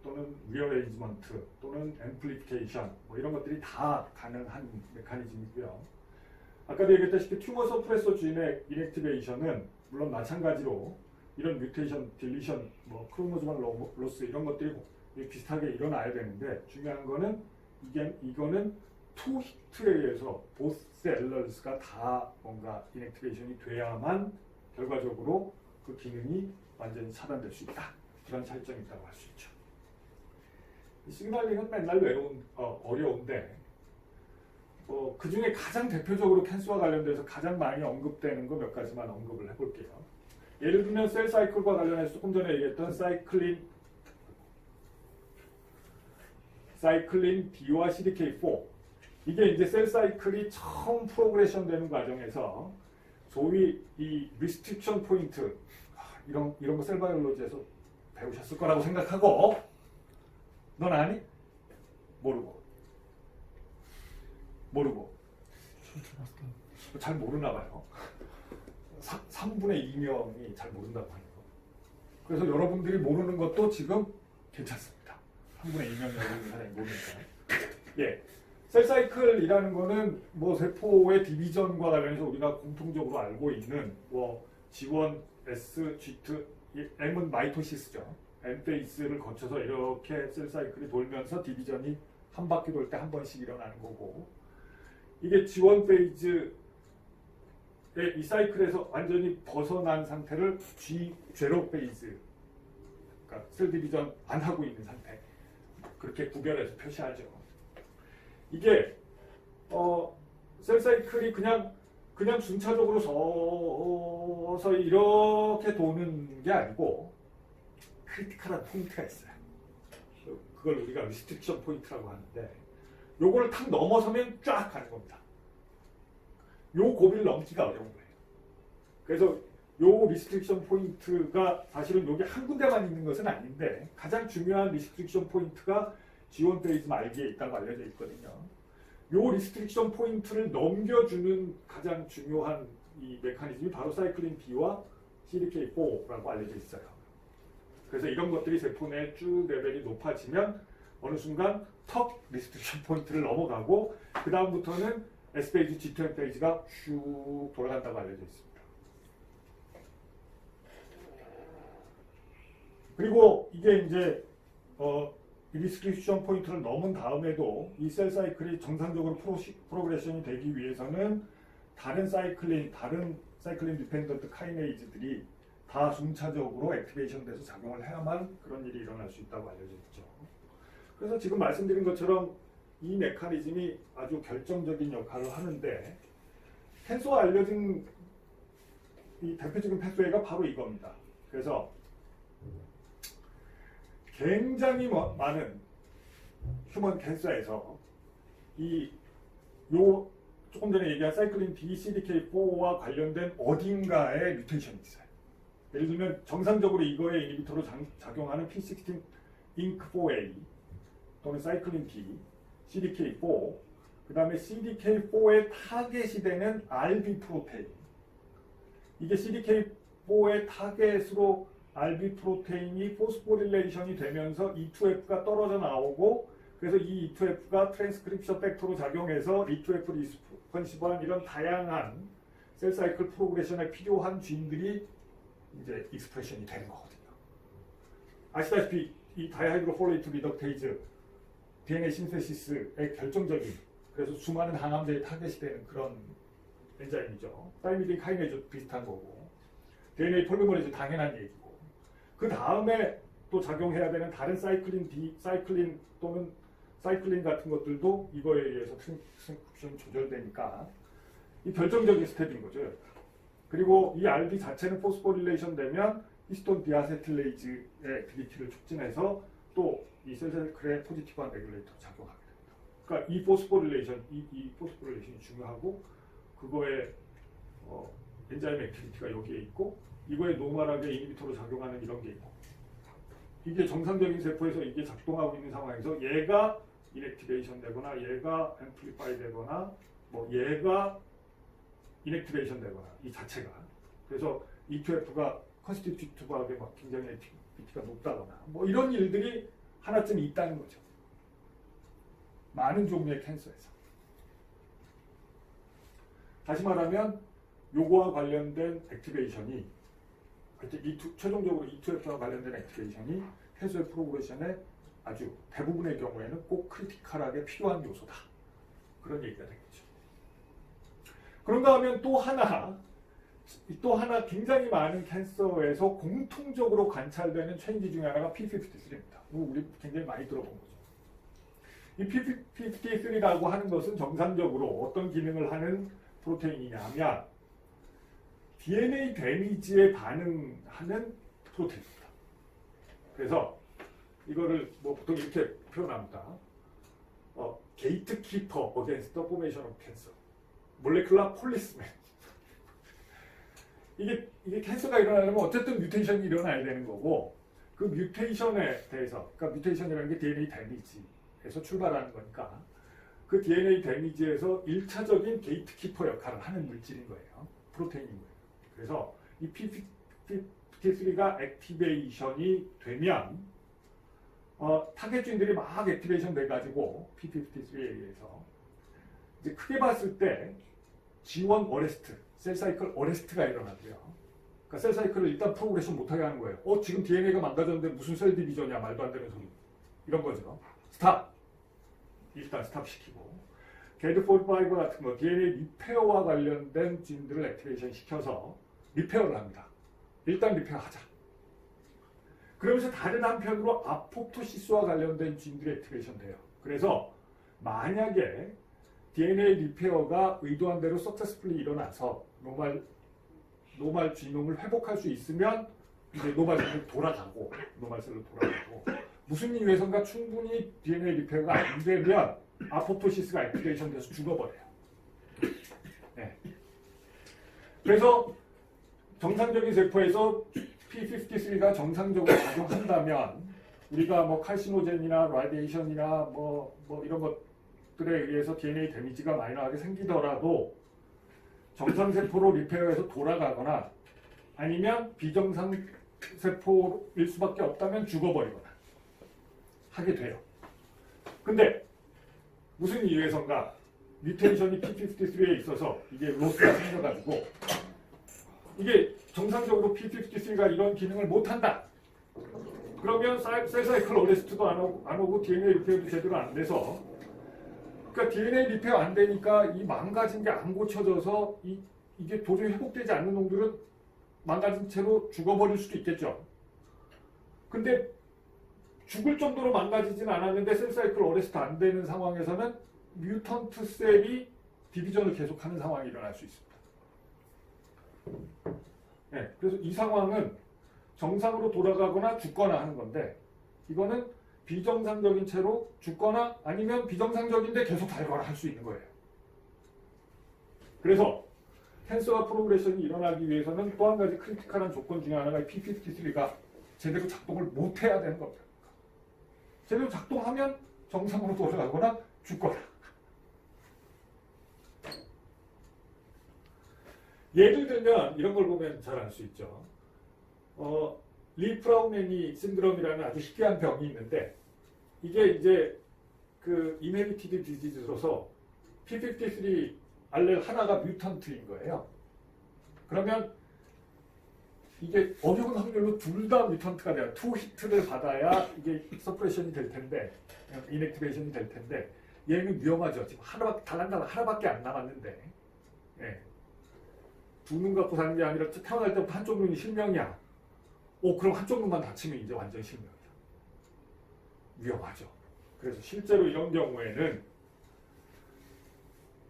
또는 리어레인지먼트 또는 앰플리피케이션 뭐 이런 것들이 다 가능한 메커니즘이고요. 아까도 얘기했다시피 튜머 서프레서 진의 인액티베이션은 물론 마찬가지로 이런 뮤테이션, 딜리션, 뭐 크로모소말 로스 이런 것들이 비슷하게 일어나야 되는데 중요한 거는 이거는 투 히트에 의해서 보스 엘러스가 다 뭔가 인액티베이션이 돼야만 결과적으로 그 기능이 완전히 차단될 수 있다. 그런 차이점이 있다고 할 수 있죠. 시그널링은 맨날 어려운데 그 중에 가장 대표적으로 캔서와 관련돼서 가장 많이 언급되는 거 몇 가지만 언급을 해볼게요. 예를 들면 셀 사이클과 관련해서 조금 전에 얘기했던 사이클린 B와 CDK4 이게 이제 셀 사이클이 처음 프로그레션 되는 과정에서 소위 이 리스트릭션 포인트 이런 거 셀 바이올로지에서 배우셨을 거라고 생각하고 넌 아니? 모르고 잘 모르나 봐요. 3분의 2명이 잘 모른다고 하는 거. 그래서 여러분들이 모르는 것도 지금 괜찮습니다. 3분의 2명이 사람이 모르니까. 예. 셀 사이클이라는 거는 뭐 세포의 디비전과 관련해서 우리가 공통적으로 알고 있는 뭐 G1, S, G2, M은 마이토시스죠. M 페이스를 거쳐서 이렇게 셀 사이클이 돌면서 디비전이 한 바퀴 돌 때 한 번씩 일어나는 거고 이게 G1 페이즈의 이 사이클에서 완전히 벗어난 상태를 G0 페이즈 그러니까 셀 디비전 안 하고 있는 상태 그렇게 구별해서 표시하죠. 이게 셀 사이클이 그냥 순차적으로 서서히 이렇게 도는 게 아니고 크리티컬한 포인트가 있어요. 그걸 우리가 리스트릭션 포인트라고 하는데 요거를 탁 넘어서면 쫙 가는 겁니다. 요 고비를 넘기가 어려운 거예요. 그래서 요 리스트릭션 포인트가 사실은 여기 한 군데만 있는 것은 아닌데 가장 중요한 리스트릭션 포인트가 지원 페이지 말기에 있다고 알려져 있거든요. 요 리스트릭션 포인트를 넘겨주는 가장 중요한 이 메커니즘이 바로 사이클린 B와 CDK4라고 알려져 있어요. 그래서 이런 것들이 세포 내 쭉 레벨이 높아지면 어느 순간 턱 리스트릭션 포인트를 넘어가고 그 다음부터는 S 페이지, G2M 페이지가 쭉 돌아간다고 알려져 있습니다. 그리고 이게 이제 리스트릭션 포인트를 넘은 다음에도 이 셀 사이클이 정상적으로 프로그레션이 되기 위해서는 다른 사이클린 디펜던트 카이네이즈들이 다 순차적으로 액티베이션 돼서 작용을 해야만 그런 일이 일어날 수 있다고 알려져 있죠. 그래서 지금 말씀드린 것처럼 이 메커니즘이 아주 결정적인 역할을 하는데 캔서가 알려진 이 대표적인 패스웨이가 바로 이겁니다. 그래서 굉장히 많은 휴먼 캔서에서 조금 전에 얘기한 사이클린 B, CDK4와 관련된 어딘가에 뮤테이션이 있어요. 예를 들면 정상적으로 이거의 이니비터로 작용하는 P16 INK4A 또는 사이클린 B, CDK4, 그 다음에 CDK4의 타겟이 되는 RB 프로테인. 이게 CDK4의 타겟으로 RB 프로테인이 포스포릴레이션이 되면서 E2F가 떨어져 나오고 그래서 이 E2F가 트랜스크립션 팩터로 작용해서 E2F 리스폰시브한 이런 다양한 셀 사이클 프로그레션에 필요한 쥐인들이 이제 익스프레션이 되는 거거든요. 아시다시피 이 다이하이드로폴레이트 리덕테이즈 DNA 신테시스의 결정적인 그래서 수많은 항암제의 타겟이 되는 그런 엔자임이죠. 타이미딘 카이네즈 비슷한 거고 DNA 폴리머레이즈 당연한 얘기고 그 다음에 또 작용해야 되는 다른 사이클린 또는 사이클린 같은 것들도 이거에 의해서 트랜스크립션이 조절되니까 이 결정적인 스텝인 거죠. 그리고 이 RB 자체는 포스포릴레이션 되면 히스톤 디아세틸레이즈의 액티비티를 촉진해서 또 이 셀사이클의 포지티브한 레귤레이터로 작용하게 됩니다. 그러니까 이 포스포릴레이션이 중요하고 그거의 엔자임 액티비티가 여기에 있고 이거에 노멀하게 이니비터로 작용하는 이런 게 있고 이게 정상적인 세포에서 이게 작동하고 있는 상황에서 얘가 인액티베이션 되거나 얘가 앰플리파이 되거나 뭐 얘가 인액티베이션 되거나 이 자체가 그래서 E2F가 컨스티튜티브하게 막 굉장히 액티비티가 높다거나 뭐 이런 일들이 하나쯤 있다는 거죠. 많은 종류의 캔서에서. 다시 말하면 요거와 관련된 액티베이션이 최종적으로 E2F와 관련된 액티베이션이 캔서의 프로그레션에 아주 대부분의 경우에는 꼭 크리티컬하게 필요한 요소다. 그런 얘기가 되겠죠. 그런가 하면 또 하나 굉장히 많은 캔서에서 공통적으로 관찰되는 체인지 중에 하나가 P53입니다. 우리 굉장히 많이 들어본 거죠. 이 P53라고 하는 것은 정상적으로 어떤 기능을 하는 프로테인이냐면 DNA 데미지에 반응하는 프로테인입니다. 그래서 이거를 뭐 보통 이렇게 표현합니다. 게이트키퍼 어게인스트 더 포메이션 오브 캔서, 몰레큘러 폴리스맨. 이게 캔서가 일어나려면 어쨌든 뮤테이션이 일어나야 되는 거고 그 뮤테이션에 대해서 그러니까 뮤테이션이라는 게 DNA 데미지에서 출발하는 거니까 그 DNA 데미지에서 1차적인 게이트키퍼 역할을 하는 물질인 거예요. 프로테인인 거예요. 그래서 이 P53가 액티베이션이 되면 타겟균들이 막 액티베이션 돼가지고 P53에 의해서 이제 크게 봤을 때 G1 어레스트, 셀 사이클 어레스트가 일어나고요. 그러니까 셀 사이클을 일단 프로그레션 못하게 하는 거예요. 지금 DNA가 망가졌는데 무슨 셀 디비전이야, 말도 안 되는 소리. 이런 거죠. 스탑. 일단 스탑시키고 게드45 같은 거 DNA 리페어와 관련된 진들을 액티베이션 시켜서 리페어를 합니다. 일단 리페어하자. 그러면서 다른 한편으로 아포토시스와 관련된 진들이 액티베이션 돼요. 그래서 만약에 DNA 리페어가 의도한 대로 석세스풀리 일어나서 노말 지놈을 회복할 수 있으면 이제 노말 셀로 돌아가고 무슨 이유에선가 충분히 DNA 리페어가 안 되면 아포토시스가 액티베이션 돼서 죽어버려요. 네. 그래서 정상적인 세포에서 P53가 정상적으로 작용한다면 우리가 뭐 칼시노젠이나 라디에이션이나 뭐 이런 것들에 의해서 DNA 데미지가 마이너하게 생기더라도 정상 세포로 리페어해서 돌아가거나 아니면 비정상 세포일 수밖에 없다면 죽어버리거나 하게 돼요. 근데 무슨 이유에선가 뮤테이션이 P53에 있어서 이게 로스가 생겨가지고 이게 정상적으로 P53가 이런 기능을 못한다. 그러면 셀 사이클 어레스트도 안 오고 DNA 리페어도 제대로 안 돼서 그러니까 DNA 리페어 안 되니까 이 망가진 게 안 고쳐져서 이게 도저히 회복되지 않는 놈들은 망가진 채로 죽어버릴 수도 있겠죠. 근데 죽을 정도로 망가지진 않았는데 셀 사이클 어레스트 안 되는 상황에서는 뮤턴트 셀이 디비전을 계속하는 상황이 일어날 수 있습니다. 네, 그래서 이 상황은 정상으로 돌아가거나 죽거나 하는 건데 이거는 비정상적인 채로 죽거나 아니면 비정상적인데 계속 발과를 할 수 있는 거예요. 그래서 캔서가 프로그레션이 일어나기 위해서는 또 한 가지 크리티컬한 조건 중에 하나가 P53가 제대로 작동을 못해야 되는 겁니다. 제대로 작동하면 정상으로 돌아가거나 죽거나. 예를 들면 이런 걸 보면 잘 알 수 있죠. 리프라우메니 신드롬이라는 아주 희귀한 병이 있는데 이게 이제 그 이메리티드 디지즈로서 P53 알렐 하나가 뮤턴트인 거예요. 그러면 이게 어려운 확률로 둘 다 뮤턴트가 돼요. 투 히트를 받아야 이게 서프레션이 될 텐데, 인액티베이션이 될 텐데, 얘는 위험하죠. 지금 하나밖에 안 남았는데, 예. 두 눈 갖고 사는 게 아니라 태어날 때부터 한쪽 눈이 실명이야. 그럼 한쪽 눈만 다치면 이제 완전 실명이야. 위험하죠. 그래서 실제로 이런 경우에는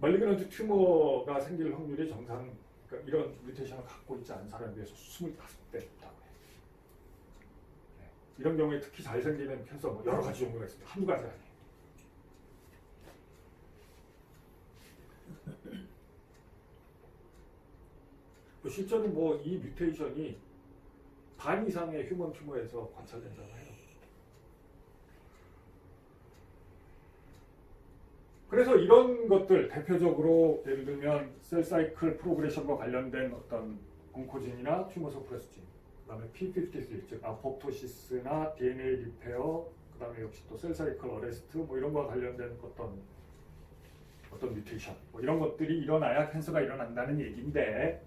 말리그넌트 튜머가 생길 확률이 정상, 그러니까 이런 뮤테이션을 갖고 있지 않은 사람에 비해서 25배 높다고 해요. 네. 이런 경우에 특히 잘 생기는 캔서 뭐 여러 가지 종류가 있습니다. 한두 가지 아니에요. 실제로 뭐 이 뮤테이션이 반 이상의 휴먼 튜머에서 관찰된다고 해요. 그래서 이런 것들 대표적으로 예를 들면 셀 사이클 프로그레션과 관련된 어떤 온코진이나 튜머 서프레스진, 그다음에 P53, 즉 아포토시스나 DNA 리페어, 그다음에 역시 또 셀 사이클 어레스트 뭐 이런 거와 관련된 어떤 뮤테이션 뭐 이런 것들이 일어나야 캔서가 일어난다는 얘기인데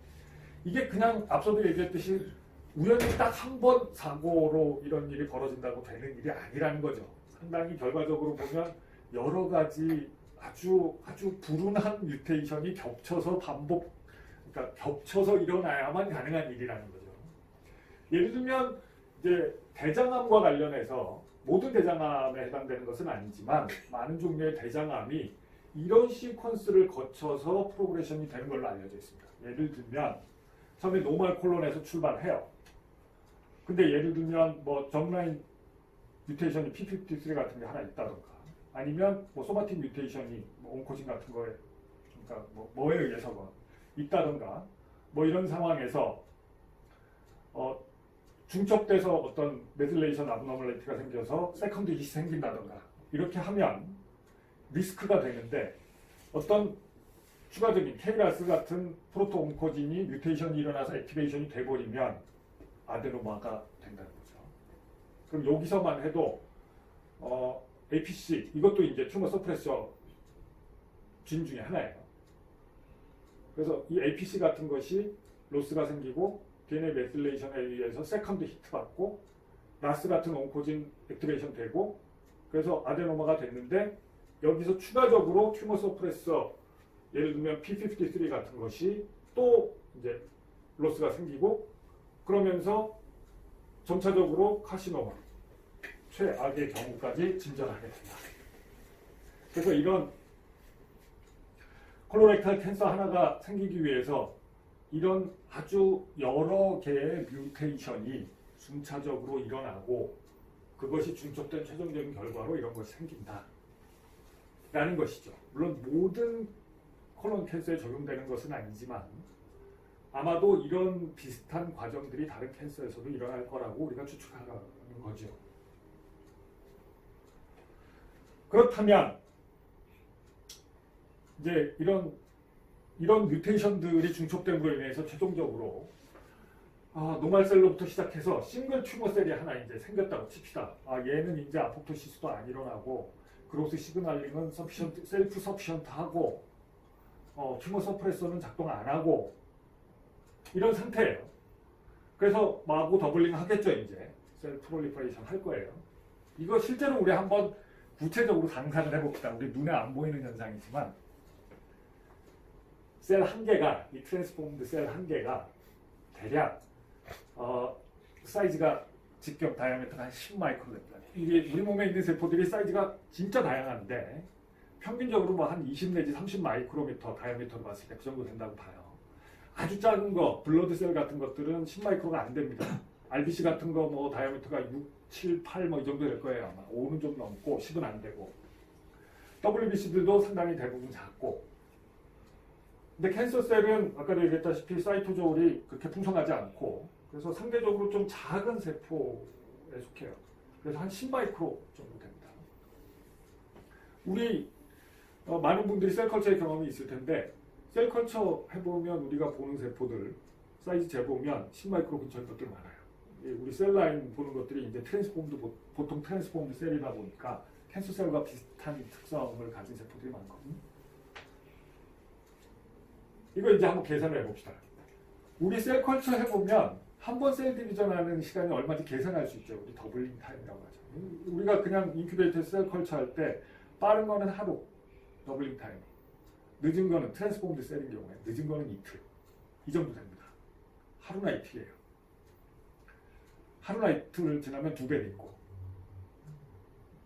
이게 그냥 앞서도 얘기했듯이 우연히 딱 한 번 사고로 이런 일이 벌어진다고 되는 일이 아니라는 거죠. 상당히 결과적으로 보면 여러 가지 아주 불운한 뮤테이션이 겹쳐서 그러니까 겹쳐서 일어나야만 가능한 일이라는 거죠. 예를 들면 이제 대장암과 관련해서 모든 대장암에 해당되는 것은 아니지만 많은 종류의 대장암이 이런 시퀀스를 거쳐서 프로그레션이 되는 걸로 알려져 있습니다. 예를 들면 처음에 노멀 콜론에서 출발해요. 근데 예를 들면 뭐 점라인 뮤테이션이 P53 같은 게 하나 있다던가 아니면 뭐 소마틱 뮤테이션이 뭐 온코진 같은 거에 그러니까 뭐에 의해서 있다던가 뭐 이런 상황에서 중첩돼서 어떤 메딜레이션 아브노멀리티가 생겨서 세컨드 hit이 생긴다던가 이렇게 하면 리스크가 되는데 어떤 추가적인 케이라스 같은 프로토 온코진이 뮤테이션이 일어나서 액티베이션이 돼버리면 아데노마가 된다는 거죠. 그럼 여기서만 해도 APC 이것도 이제 튜머 서프레서 진 중에 하나예요. 그래서 이 APC 같은 것이 로스가 생기고 DNA 메틸레이션에 의해서 세컨드 히트 받고 라스 같은 온코진 액티베이션 되고 그래서 아데노마가 됐는데 여기서 추가적으로 튜머 서프레서 예를 들면 P53 같은 것이 또 이제 로스가 생기고 그러면서 점차적으로 카시노마 최악의 경우까지 진전하게 된다. 그래서 이런 콜로렉탈 캔서 하나가 생기기 위해서 이런 아주 여러 개의 뮤테이션이 순차적으로 일어나고 그것이 중첩된 최종적인 결과로 이런 것이 생긴다 라는 것이죠. 물론 모든 콜론 캔서에 적용되는 것은 아니지만 아마도 이런 비슷한 과정들이 다른 캔서에서도 일어날 거라고 우리가 추측하는 거죠. 그렇다면 이제 이런 뮤테이션들이 중첩됨으로 인해서 최종적으로 노말셀로부터 시작해서 싱글 튜머셀이 하나 이제 생겼다고 칩시다. 얘는 이제 아포토시스도 안 일어나고 그로스 시그널링은 셀프 서피션트하고 튜머 서프레서는 작동 안 하고 이런 상태예요. 그래서 마구 더블링 하겠죠. 이제 셀 프롤리퍼레이션 할 거예요. 이거 실제로 우리 한번 구체적으로 상상을 해봅시다. 우리 눈에 안 보이는 현상이지만 셀 한 개가, 이 트랜스포음드 셀 한 개가 대략 사이즈가 직경 다이아미터가 한 10마이크로 됩니다. 이게 우리 몸에 있는 세포들이 사이즈가 진짜 다양한데 평균적으로 뭐 한 20 내지 30 마이크로미터 다이아미터로 봤을 때 그 정도 된다고 봐요. 아주 작은 거, 블러드셀 같은 것들은 10 마이크로가 안 됩니다. RBC 같은 거 뭐 다이아미터가 6, 7, 8 뭐 이 정도 될 거예요. 아마 5는 좀 넘고 10은 안 되고 WBC들도 상당히 대부분 작고 근데 캔서셀은 아까도 얘기했다시피 사이토조울이 그렇게 풍성하지 않고 그래서 상대적으로 좀 작은 세포에 속해요. 그래서 한 10마이크로 정도 됩니다. 우리 많은 분들이 셀컬처의 경험이 있을 텐데 셀컬처 해보면 우리가 보는 세포들 사이즈 재보면 10마이크로 근처인 것들 많아요. 우리 셀라인 보는 것들이 이제 보통 트랜스포음드 셀이다 보니까 캔서셀과 비슷한 특성을 가진 세포들이 많거든요. 이거 이제 한번 계산을 해봅시다. 우리 셀컬처 해보면 한 번 셀 디비전 하는 시간이 얼마인지 계산할 수 있죠. 우리 더블링 타임이라고 하죠. 우리가 그냥 인큐베이터 셀컬처 할 때 빠른 거는 하루 더블링 타임, 늦은 거는 트랜스포음드 셀인 경우에 늦은 거는 이틀 이 정도 됩니다. 하루나 이틀이에요. 하루나 이틀을 지나면 2배 돼 있고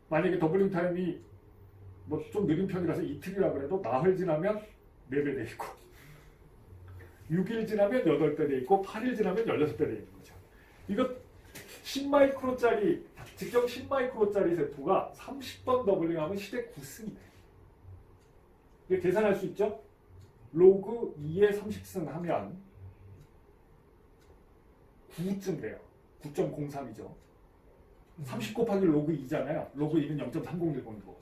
만약에 더블링 타임이 뭐 좀 느린 편이라서 이틀이라 그래도 나흘 지나면 4배 돼 있고 6일 지나면 8배 돼 있고 8일 지나면 16배 돼 있는 거죠. 이거 10마이크로짜리 직경 10마이크로짜리 세포가 30번 더블링하면 시대 9승이네. 이게 계산할 수 있죠? 로그 2에 30승 하면 9쯤 돼요. 9.03이죠. 30 곱하기 로그 2잖아요. 로그 2는 0.3010이고.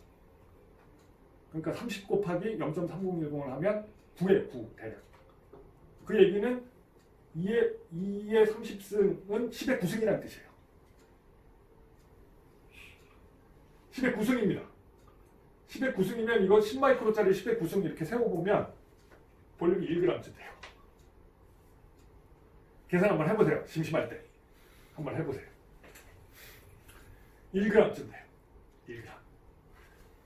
그러니까 30 곱하기 0.3010을 하면 9에 9 대략. 그 얘기는 2의 30승은 10의 9승이라는 뜻이에요. 10의 9승입니다. 10의 9승이면 이거 10마이크로짜리 10의 9승 이렇게 세워보면 볼륨이 1g쯤 돼요. 계산 한번 해보세요. 심심할 때. 한번 해보세요. 1g쯤 돼요. 1g.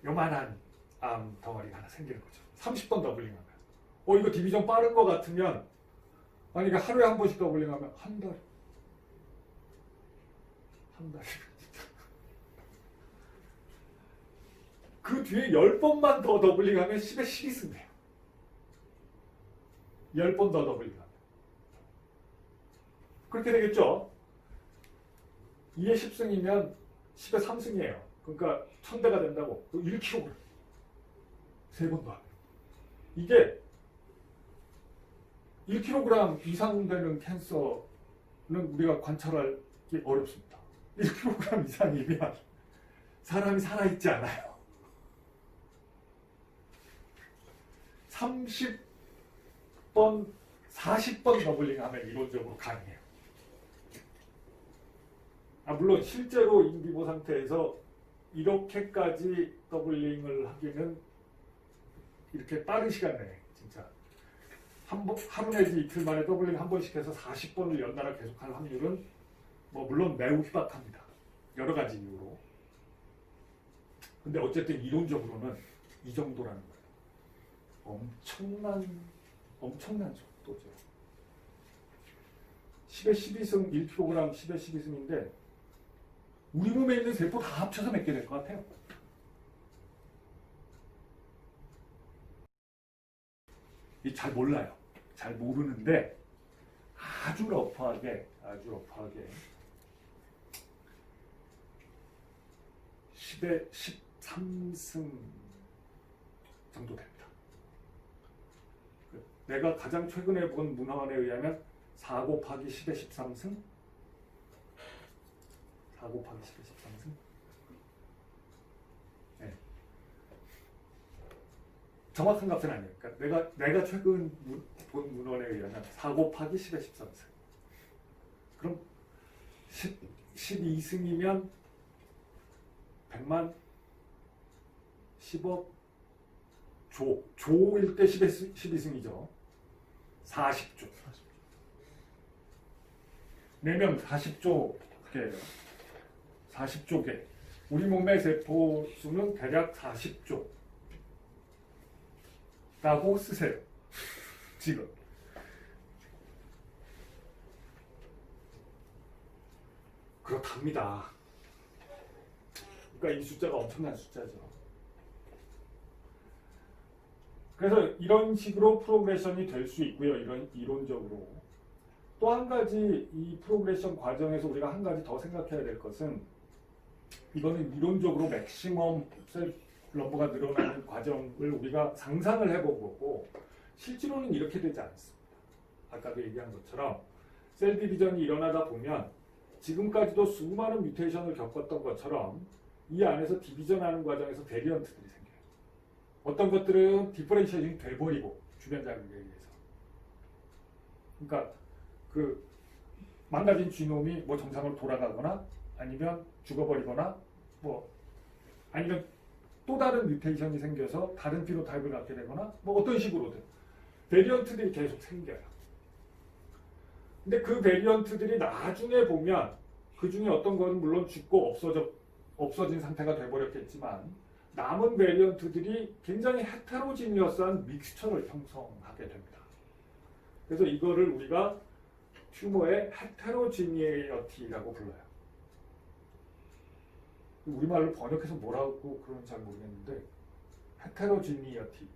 요만한 암 덩어리가 하나 생기는 거죠. 30번 더블링하면. 이거 디비전 빠른 거 같으면 만약에 하루에 한 번씩 더블링하면 한 달. 한 달. 그 뒤에 10번만 더 더블링하면 10에 12승 돼요. 10번 더 더블링하면. 그렇게 되겠죠? 2에 10승이면 10에 3승이에요. 그러니까 1000배가 된다고. 1kg. 3번 더 하면. 이게 1kg 이상 되는 캔서는 우리가 관찰하기 어렵습니다. 1kg 이상이면 사람이 살아있지 않아요. 30번, 40번 더블링하면 이론적으로 가능해요. 물론 실제로 인비보 상태에서 이렇게까지 더블링을 하기는 이렇게 빠른 시간 내에 진짜 하루 내지 이틀 만에 더블링 한 번씩 해서 40번을 연달아 계속할 확률은 뭐 물론 매우 희박합니다. 여러 가지 이유로. 근데 어쨌든 이론적으로는 이 정도라는 거예요. 엄청난 속도죠. 10에 12승 1kg 10에 12승인데 우리 몸에 있는 세포 다 합쳐서 몇 개 될 것 같아요. 잘 몰라요. 잘 모르는데 아주 러프하게 10의 13승 정도 됩니다. 내가 가장 최근에 본 문헌에 의하면 4 곱하기 10의 13승? 4 곱하기 10의 13승? 네. 정확한 값은 아니에요. 그러니까 내가 최근 본 문헌에 의하면 4 곱하기 10의 13승. 그럼 12승이면 100만 10억 조일 때 12승이죠. 40조. 4명 40조 개예요. 40조 개. 우리 몸의 세포 수는 대략 40조. 라고 쓰세요. 지금. 그렇답니다. 그러니까 이 숫자가 엄청난 숫자죠. 그래서 이런 식으로 프로그레션이 될 수 있고요. 이론적으로. 또 한 가지 이 프로그레션 과정에서 우리가 한 가지 더 생각해야 될 것은 이거는 이론적으로 맥시멈 셀 넘버가 늘어나는 과정을 우리가 상상을 해본 거고 실제로는 이렇게 되지 않습니다. 아까도 얘기한 것처럼 셀 디비전이 일어나다 보면 지금까지도 수많은 뮤테이션을 겪었던 것처럼 이 안에서 디비전하는 과정에서 베리언트들이 생겨요. 어떤 것들은 디퍼렌시에이션이 돼버리고 주변 자극에 의해서. 그러니까 그 망가진 지놈이 뭐 정상으로 돌아가거나 아니면 죽어버리거나 뭐 아니면 또 다른 뮤테이션이 생겨서 다른 피노타입을 갖게 되거나 뭐 어떤 식으로든 베리언트들이 계속 생겨요. 근데 그 베리언트들이 나중에 보면 그 중에 어떤 거는 물론 죽고 없어진 상태가 돼버렸겠지만 남은 베리언트들이 굉장히 헤테로지니어스한 믹스처를 형성하게 됩니다. 그래서 이거를 우리가 튜머의 헤테로지니어티라고 불러요. 우리말로 번역해서 뭐라고 그러는지 잘 모르겠는데 헤테로지니어티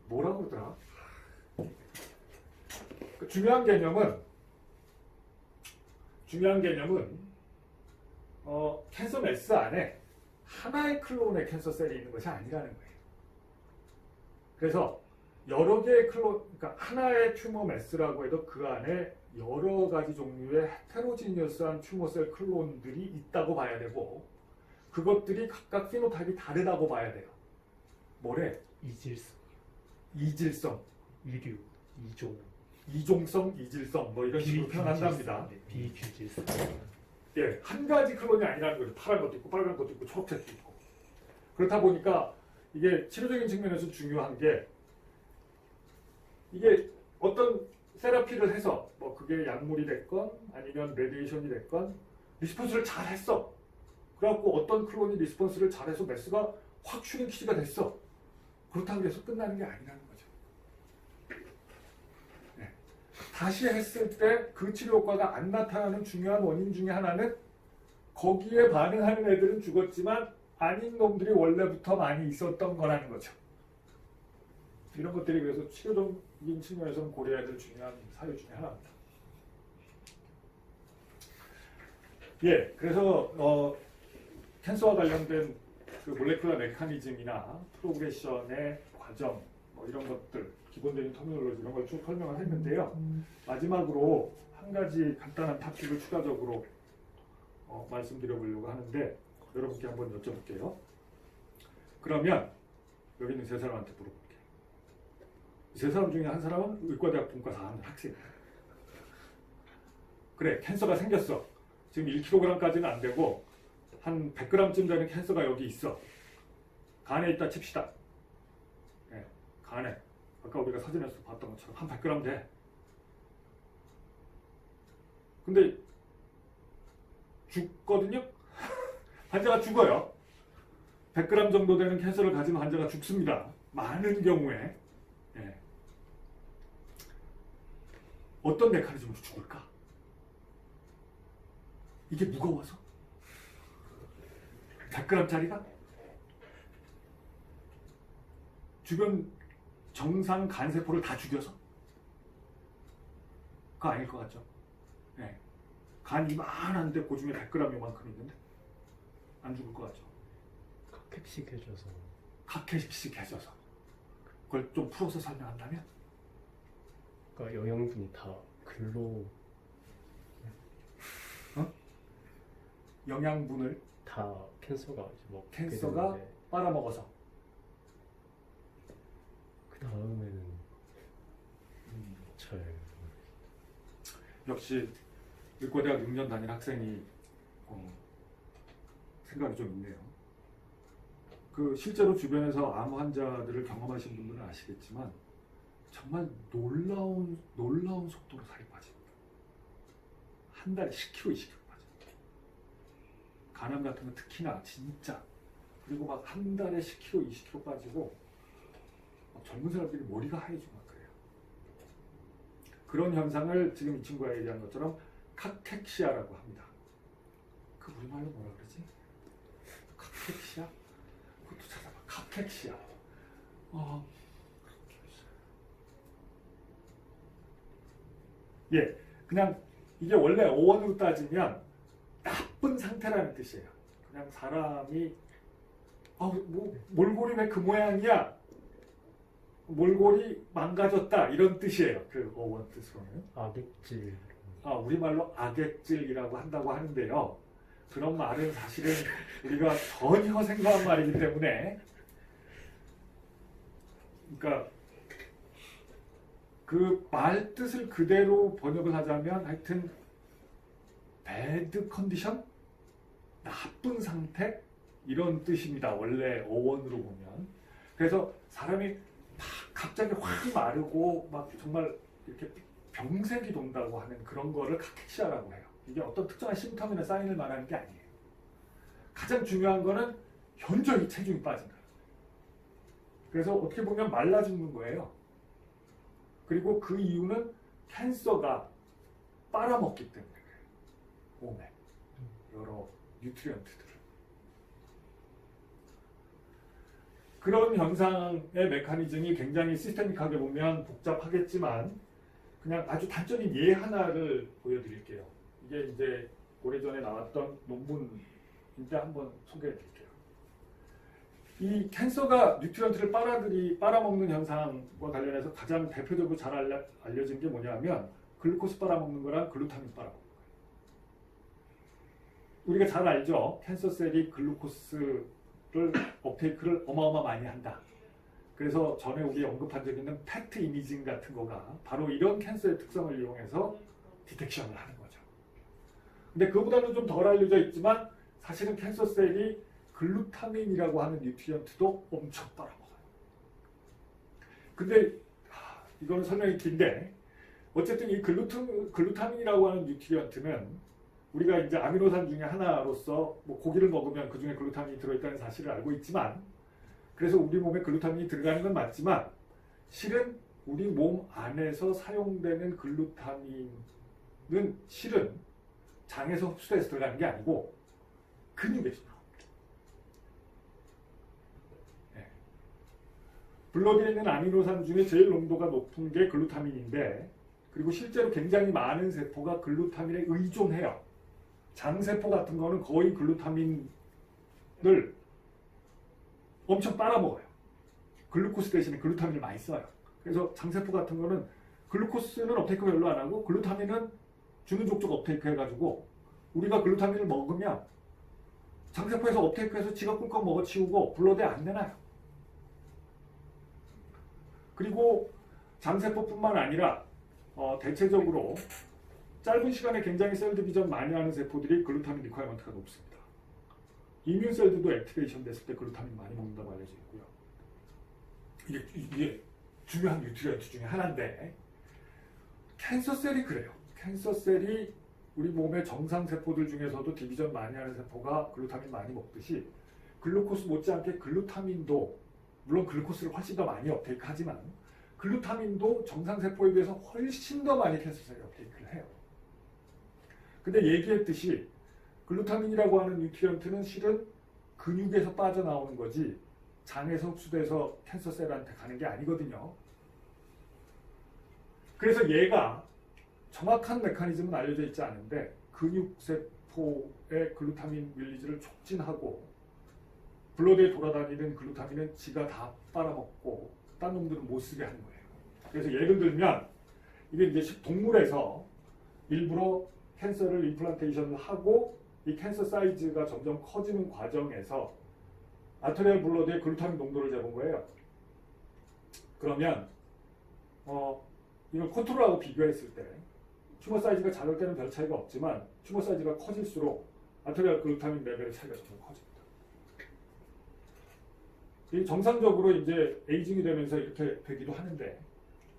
뭐라고 그러더라? 중요한 개념은 캔서 매스 안에 하나의 클론의 캔서 셀이 있는 것이 아니라는 거예요. 그래서 여러 개의 그러니까 하나의 튜머 매스라고 해도 그 안에 여러 가지 종류의 헤테로지니어스한 튜머셀 클론들이 있다고 봐야 되고 그것들이 각각 피노타입이 다르다고 봐야 돼요. 뭐래? 이질성, 이류, 이종성, 이질성 뭐 이런 식으로 표현한답니다. 비규질성. 예, 한 가지 클론이 아니라는 거죠. 파란 것도 있고 빨간 것도 있고 초록색도 있고. 그렇다 보니까 이게 치료적인 측면에서 중요한 게 이게 어떤 세라피를 해서 뭐 그게 약물이 됐건 아니면 레디에이션이 됐건 리스폰스를 잘 했어. 그래갖고 어떤 클론이 리스폰스를 잘해서 매스가 확 슈링키지가 됐어. 그렇다고 해서 끝나는 게 아니라는 거죠. 네. 다시 했을 때 그 치료 효과가 안 나타나는 중요한 원인 중에 하나는 거기에 반응하는 애들은 죽었지만 아닌 놈들이 원래부터 많이 있었던 거라는 거죠. 이런 것들이 그래서 치료적인 측면에서는 고려해야 될 중요한 사유 중에 하나입니다. 예, 그래서 캔서와 관련된 그 몰레큘러 메커니즘이나 프로그레션의 과정 뭐 이런 것들 기본적인 터미놀로지 이런 걸 쭉 설명을 했는데요. 마지막으로 한 가지 간단한 탑픽을 추가적으로 말씀드려보려고 하는데 여러분께 한번 여쭤볼게요. 그러면 여기 있는 세 사람한테 물어볼게요. 세 사람 중에 한 사람은 의과대학 분과사 하는 학생이에요. 그래, 캔서가 생겼어. 지금 1kg까지는 안 되고 한 100g쯤 되는 캔서가 여기 있어. 간에 있다 칩시다. 네, 간에. 아까 우리가 사진에서 봤던 것처럼 한 100g 돼. 근데 죽거든요? 환자가 죽어요. 100g 정도 되는 캔서를 가진 환자가 죽습니다. 많은 경우에. 네. 어떤 메커니즘으로 죽을까? 이게 무거워서? 100g짜리가? 주변 정상 간세포를 다 죽여서? 그거 아닐 것 같죠? 네. 간 이만한데 그 중에 100g 요만큼 있는데 안 죽을 것 같죠? 각획식 해줘서 각회식씩 해줘서 그걸 좀 풀어서 설명한다면 그러니까 영양분이 다 글로 영양분을 다 캔서가 이제 먹게 캔서가 되는데 빨아먹어서 그 다음에는 잘 역시 의과대학 6년 다닌 학생이 생각이 좀 있네요. 그 실제로 주변에서 암 환자들을 경험하신 분들은 아시겠지만 정말 놀라운 속도로 살이 빠집니다. 한 달에 10kg, 20kg 빠집니다. 간암 같은 거 특히나 진짜 그리고 막 한 달에 10kg, 20kg 빠지고 젊은 사람들이 머리가 하얘지고 막 그래요. 그런 현상을 지금 이 친구가 얘기한 것처럼 카텍시아라고 합니다. 그 우리말로 뭐라 그러지? 카텍시아? 그것도 찾아봐. 카텍시아. 예, 그냥 이게 원래 어원으로 따지면 나쁜 상태라는 뜻이에요. 그냥 사람이 뭐 몰골이 왜 그 모양이야? 몰골이 망가졌다 이런 뜻이에요. 그 어원 뜻으로는. 악액질 우리말로 악액질이라고 한다고 하는데요. 그런 말은 사실은 우리가 전혀 생소한 말이기 때문에 그러니까 그 말 뜻을 그대로 번역을 하자면 하여튼 bad 컨디션? 나쁜 상태? 이런 뜻입니다. 원래 어원으로 보면. 그래서 사람이 막 갑자기 확 마르고 막 정말 이렇게 병색이 돈다고 하는 그런 거를 카텍시아라고 해요. 이게 어떤 특정한 심텀이나 사인을 말하는 게 아니에요. 가장 중요한 거는 현저히 체중이 빠진다. 그래서 어떻게 보면 말라 죽는 거예요. 그리고 그 이유는 캔서가 빨아먹기 때문에 그래요. 몸에 여러 뉴트리언트들을. 그런 현상의 메커니즘이 굉장히 시스테믹하게 보면 복잡하겠지만 그냥 아주 단적인 예 하나를 보여드릴게요. 이게 이제 오래전에 나왔던 논문인데 한번 소개해 드릴게요. 이 캔서가 뉴트리언트를 빨아먹는 현상과 관련해서 가장 대표적으로 잘 알려진 게 뭐냐면 글루코스 빨아먹는 거랑 글루타민 빨아먹는 거예요. 우리가 잘 알죠? 캔서셀이 글루코스를 업테이크를 어마어마 많이 한다. 그래서 전에 우리 언급한 적 있는 패트 이미징 같은 거가 바로 이런 캔서의 특성을 이용해서 디텍션을 하는 거죠. 근데 그보다는 좀 덜 알려져 있지만 사실은 캔서셀이 글루타민이라고 하는 뉴트리언트도 엄청 빨아먹어요. 근데 이거는 설명이 긴데 어쨌든 이 글루타민이라고 하는 뉴트리언트는 우리가 이제 아미노산 중에 하나로서 뭐 고기를 먹으면 그 중에 글루타민이 들어있다는 사실을 알고 있지만 그래서 우리 몸에 글루타민이 들어가는 건 맞지만 실은 우리 몸 안에서 사용되는 글루타민은 실은 장에서 흡수돼서 들어가는 게 아니고 근육에서 나옵니다. 네. 블러드에 있는 아미노산 중에 제일 농도가 높은 게 글루타민인데 그리고 실제로 굉장히 많은 세포가 글루타민에 의존해요. 장세포 같은 거는 거의 글루타민을 엄청 빨아먹어요. 글루코스 대신에 글루타민을 많이 써요. 그래서 장세포 같은 거는 글루코스는 업테이크 별로 안 하고 글루타민은 주는 족족 업테이크 해가지고 우리가 글루타민을 먹으면 장세포에서 업테이크해서 지가 꿀꺽 먹어치우고 블러드에 안 내놔요. 그리고 장세포뿐만 아니라 대체적으로 짧은 시간에 굉장히 셀 디비전 많이 하는 세포들이 글루타민 리ኳ이먼트가 높습니다. 이뮨셀들도 액티베이션 됐을 때 글루타민 많이 먹는다고 알려져 있고요. 이게 중요한 뉴트리언트 중에 하나인데 캔서셀이 그래요. 캔서셀이 우리 몸의 정상 세포들 중에서도 디비전 많이 하는 세포가 글루타민 많이 먹듯이 글루코스 못지않게 글루타민도 물론 글루코스를 훨씬 더 많이 업테이크하지만 글루타민도 정상 세포에 비해서 훨씬 더 많이 캔서셀이 업테이크를 해요. 근데 얘기했듯이 글루타민이라고 하는 뉴트리언트는 실은 근육에서 빠져나오는 거지 장에서 흡수돼서 캔서셀한테 가는 게 아니거든요. 그래서 얘가 정확한 메커니즘은 알려져 있지 않은데 근육세포의 글루타민 릴리즈를 촉진하고 블러드에 돌아다니는 글루타민은 지가 다 빨아먹고 딴 놈들은 못 쓰게 하는 거예요. 그래서 예를 들면 이게 이제 동물에서 일부러 캔서를 임플란테이션을 하고 이 캔서 사이즈가 점점 커지는 과정에서 아테리얼 블러드의 글루타민 농도를 재본 거예요. 그러면 이걸 컨트롤하고 비교했을 때 튜머 사이즈가 작을 때는 별 차이가 없지만 튜머 사이즈가 커질수록 아테리얼 글루타민 레벨의 차이가 점점 커집니다. 이 정상적으로 이제 에이징이 되면서 이렇게 되기도 하는데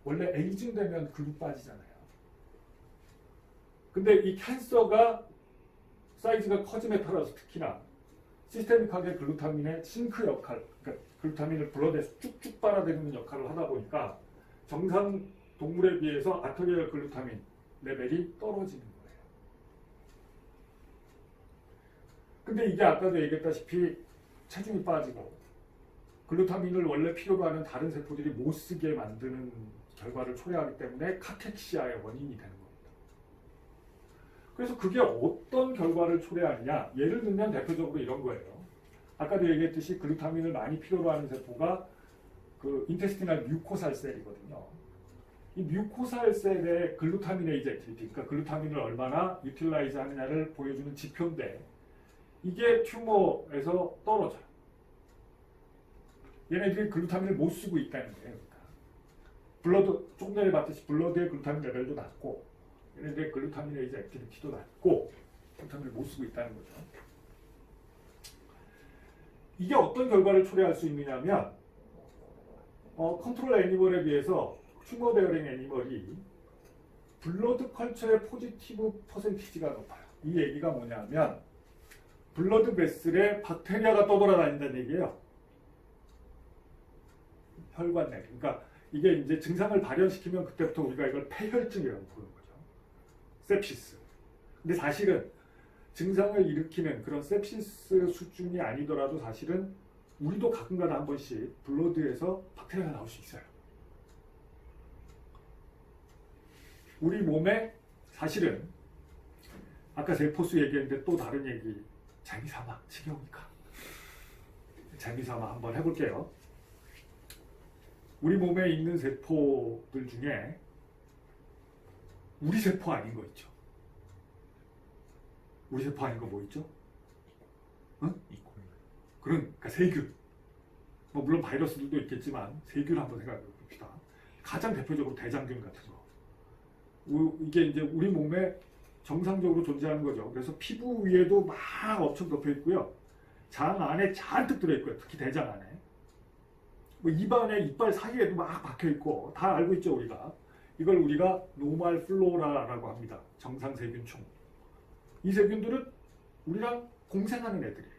원래 에이징 되면 글루 빠지잖아요. 근데 이 캔서가 사이즈가 커짐에 따라서 특히나 시스테믹하게 글루타민의 싱크 역할, 그러니까 글루타민을 블러드에서 쭉쭉 빨아들이는 역할을 하다 보니까 정상 동물에 비해서 아테리얼 글루타민 레벨이 떨어지는 거예요. 근데 이게 아까도 얘기했다시피 체중이 빠지고 글루타민을 원래 필요로 하는 다른 세포들이 못 쓰게 만드는 결과를 초래하기 때문에 카텍시아의 원인이 되는 겁니다. 그래서 그게 어떤 결과를 초래하느냐? 예를 들면 대표적으로 이런 거예요. 아까도 얘기했듯이 글루타민을 많이 필요로 하는 세포가 그 인테스티널 뮤코살 셀이거든요. 이 뮤코살 셀의 글루타민 에이젝티비티, 그러니까 글루타민을 얼마나 유틸라이즈 하느냐를 보여주는 지표인데 이게 튜머에서 떨어져요. 얘네들이 글루타민을 못 쓰고 있다는 거예요. 그러니까 블러드, 조금 전에 봤듯이 블러드의 글루타민 레벨도 낮고 얘네들의 글루타민 에이즈 액티비티도 낮고 글루타민을 못 쓰고 있다는 거죠. 이게 어떤 결과를 초래할 수 있느냐면 컨트롤 애니멀에 비해서 튜머 베어링 애니멀이 블러드 컬처의 포지티브 퍼센티지가 높아요. 이 얘기가 뭐냐면 블러드 베슬에 박테리아가 떠돌아다닌다는 얘기예요. 혈관 내. 그러니까 이게 이제 증상을 발현시키면 그때부터 우리가 이걸 폐혈증이라고 부르는 거죠. sepsis. 근데 사실은 증상을 일으키는 그런 sepsis 수준이 아니더라도 사실은 우리도 가끔가다 한 번씩 블러드에서 박테리아가 나올 수 있어요. 우리 몸에 사실은 아까 세포수 얘기했는데 또 다른 얘기 재미삼아 지겨우니까 재미삼아 한번 해볼게요. 우리 몸에 있는 세포들 중에 우리 세포 아닌 거 있죠. 우리 세포 아닌 거 뭐 있죠? 응? 그러니까 세균. 뭐 물론 바이러스들도 있겠지만 세균 한번 생각해 봅시다. 가장 대표적으로 대장균 같은 거. 이게 이제 우리 몸에 정상적으로 존재하는 거죠. 그래서 피부 위에도 막 엄청 덮여 있고요. 장 안에 잔뜩 들어 있고요. 특히 대장 안에. 뭐 입안에 이빨 사이에도 막 박혀 있고 다 알고 있죠 우리가. 이걸 우리가 노말 플로라라고 합니다. 정상 세균총. 이 세균들은 우리랑 공생하는 애들이에요.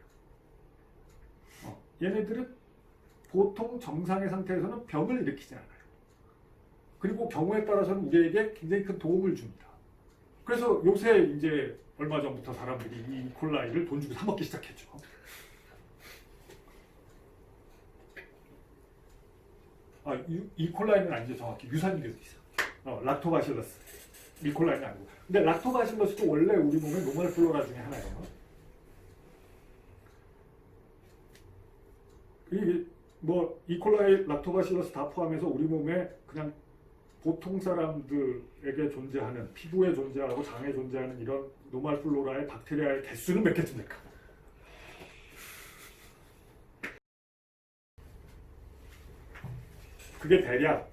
얘네들은 보통 정상의 상태에서는 병을 일으키지 않아요. 그리고 경우에 따라서는 우리에게 굉장히 큰 도움을 줍니다. 그래서 요새 이제 얼마 전부터 사람들이 이 콜라이를 돈 주고 사 먹기 시작했죠. 이콜라이는 아니죠. 정확히 유산균이 있어. 락토바실러스. 이콜라이는 아니고. 근데 락토바실러스도 원래 우리 몸의 노멀 플로라 중에 하나예요. 이게 뭐 이콜라이, 락토바실러스 다 포함해서 우리 몸에 그냥 보통 사람들에게 존재하는 피부에 존재하고 장에 존재하는 이런 노멀 플로라의 박테리아의 개수는 몇 개쯤 될까? 그게 대략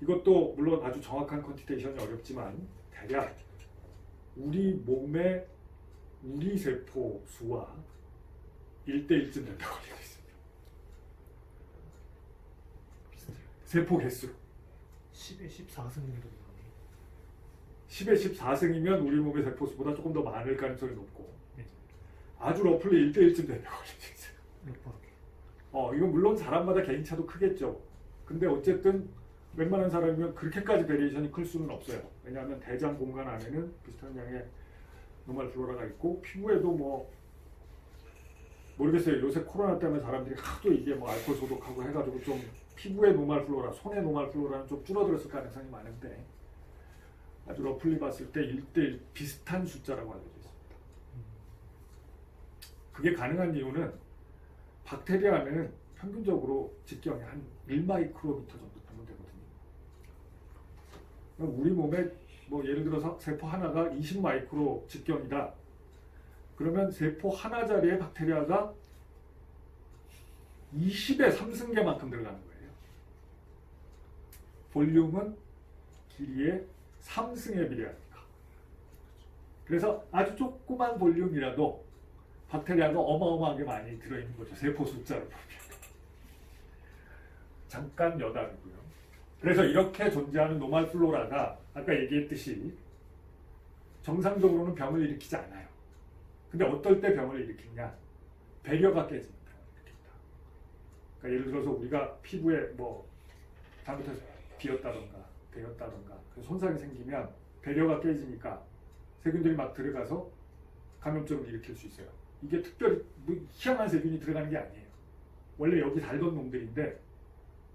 이것도 물론 아주 정확한 퀀티테이션이 어렵지만 대략 우리 몸의 우리 세포 수와 1:1쯤 된다고 알려져 있습니다. 세포 개수 10에 14승 정도 10에 14승이면 우리 몸의 세포 수보다 조금 더 많을 가능성이 높고 아주 러플리 1:1쯤 된다고 알려져 있어요. 이건 물론 사람마다 개인차도 크겠죠. 근데 어쨌든 웬만한 사람이면 그렇게까지 베리에이션이 클 수는 없어요. 왜냐하면 대장 공간 안에는 비슷한 양의 노멀 플로라가 있고 피부에도 뭐 모르겠어요. 요새 코로나 때문에 사람들이 하도 이게 뭐 알코올 소독하고 해가지고 좀 피부의 노멀 플로라, 손의 노멀 플로라는 좀 줄어들었을 가능성이 많은데 아주 러플리 봤을 때 1대1 비슷한 숫자라고 알려져 있습니다. 그게 가능한 이유는 박테리아는 평균적으로 직경이 한 1마이크로미터 정도 되면 되거든요. 우리 몸에 뭐 예를 들어서 세포 하나가 20마이크로 직경이다. 그러면 세포 하나짜리의 박테리아가 20의 3승계만큼 들어가는 거예요. 볼륨은 길이의 3승에 비례하니까. 그래서 아주 조그만 볼륨이라도 박테리아가 어마어마하게 많이 들어있는 거죠. 세포 숫자로 보면. 잠깐 여담이고요. 그래서 이렇게 존재하는 노말 플로라가 아까 얘기했듯이 정상적으로는 병을 일으키지 않아요. 근데 어떨 때 병을 일으키냐? 배려가 깨지는 병을 일으킨다. 그러니까 예를 들어서 우리가 피부에 뭐 잘못해서 비었다던가 베었다던가 손상이 생기면 배려가 깨지니까 세균들이 막 들어가서 감염증을 일으킬 수 있어요. 이게 특별히 뭐 희한한 세균이 들어가는 게 아니에요. 원래 여기 살던 놈들인데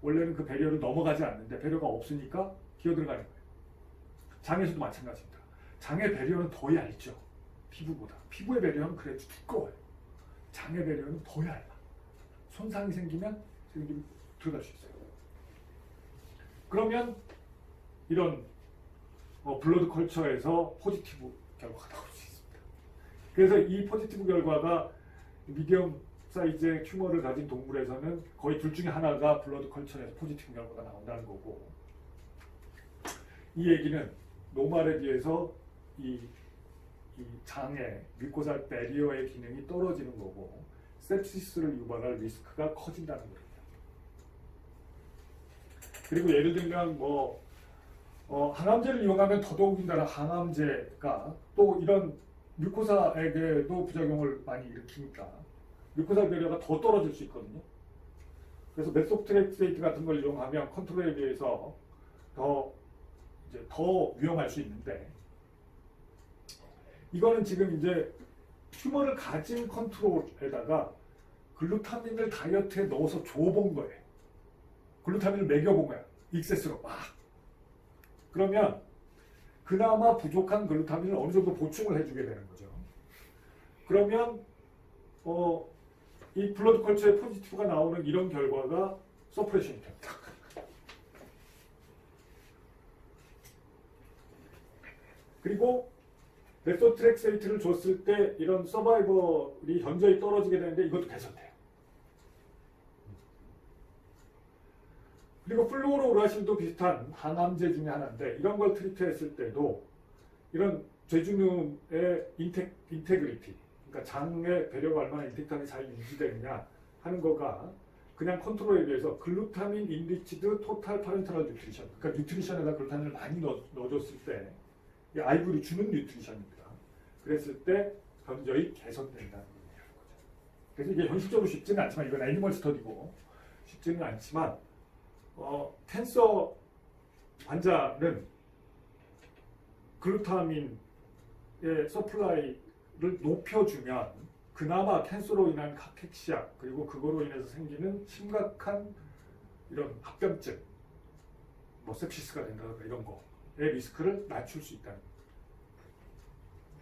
원래는 그 배려를 넘어가지 않는데 배려가 없으니까 기어들어가는 거예요. 장에서도 마찬가지입니다. 장의 배려는 더 얇죠. 피부보다. 피부의 배려는 그래도 두꺼워요. 장의 배려는 더 얇아. 손상이 생기면 세균들이 들어갈 수 있어요. 그러면 이런 블러드 컬처에서 포지티브 결과가 나올 수 있습니다. 그래서 이 포지티브 결과가 미디엄 사이즈의 튜머를 가진 동물에서는 거의 둘 중에 하나가 블러드 컬처에서 포지티브 결과가 나온다는 거고, 이 얘기는 노말에 비해서 이 장의 뮤코살 베리어의 기능이 떨어지는 거고 sepsis를 유발할 리스크가 커진다는 겁니다. 그리고 예를 들면 항암제를 이용하면 더더욱이나 항암제가 또 이런 뮤코사에게도 부작용을 많이 일으키니까 뮤코살 베리어가 더 떨어질 수 있거든요. 그래서 메소트렉세이트 같은 걸 이용하면 컨트롤에 비해서 더 위험할 수 있는데, 이거는 지금 이제 튜머를 가진 컨트롤에다가 글루타민을 다이어트에 넣어서 줘본 거예요. 글루타민을 먹여본 거야. 익세스로 막. 그러면 그나마 부족한 글루타민을 어느 정도 보충을 해주게 되는 거죠. 그러면 이 블러드 컬처의 포지티브가 나오는 이런 결과가 서프레션이 됩니다. 그리고 메소트렉세이트를 줬을 때 이런 서바이벌이 현저히 떨어지게 되는데 이것도 개선돼요. 그리고 플루오로우라신도 비슷한 항암제 중에 하나인데 이런 걸 트리트했을 때도 이런 죄중염의 인테그리티, 그러니까 장의 배려가 얼마나 인텍트하게 잘 유지되느냐 하는 거가 그냥 컨트롤에 비해서 글루타민 인리치드 토탈 파렌터럴 뉴트리션, 그러니까 뉴트리션에다 글루타민을 많이 넣어줬을 때 아이브를 주는 뉴트리션입니다. 그랬을 때 현저히 개선된다는 거죠. 그래서 이게 현실적으로 쉽지는 않지만, 이건 애니멀 스터디고 쉽지는 않지만 캔서 환자는 글루타민의 서플라이를 높여주면 그나마 캔서로 인한 카텍시아, 그리고 그거로 인해서 생기는 심각한 이런 합병증, sepsis가 된다든가 이런 거의 리스크를 낮출 수 있다는 거예요.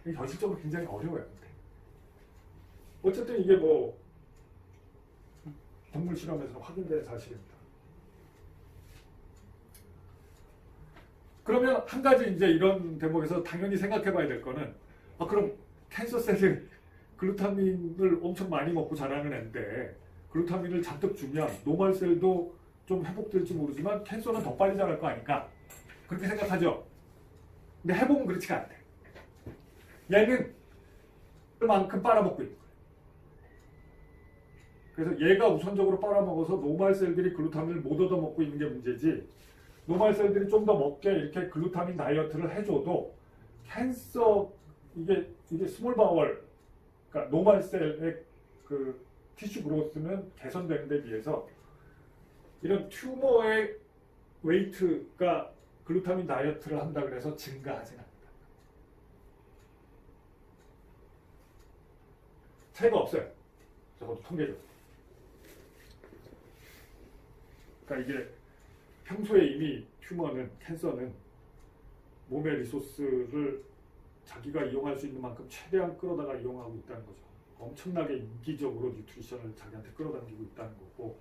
이게 현실적으로 굉장히 어려워요. 근데 어쨌든 이게 동물 실험에서 확인된 사실입니다. 그러면 한 가지 이제 이런 대목에서 당연히 생각해봐야 될 거는, 그럼 캔서 셀은 글루타민을 엄청 많이 먹고 자라는 애인데 글루타민을 잔뜩 주면 노멀 셀도 좀 회복될지 모르지만 캔서는 더 빨리 자랄 거 아닐까, 그렇게 생각하죠. 근데 해보면 그렇지가 않대. 얘는 그만큼 빨아먹고 있는 거예요. 그래서 얘가 우선적으로 빨아먹어서 노멀 셀들이 글루타민을 못 얻어먹고 있는 게 문제지, 노멀 셀들이 좀 더 먹게 이렇게 글루타민 다이어트를 해줘도 캔서, 이게 스몰 바월, 그러니까 노멀 셀의 그 티슈 그로스는 개선되는 데 비해서 이런 튜머의 웨이트가 글루타민 다이어트를 한다 그래서 증가하진 않는다. 차이가 없어요. 적어도 통계적으로. 그러니까 이게 평소에 이미 튜머는, 캔서는 몸의 리소스를 자기가 이용할 수 있는 만큼 최대한 끌어다가 이용하고 있다는 거죠. 엄청나게 이기적으로 뉴트리션을 자기한테 끌어당기고 있다는 거고,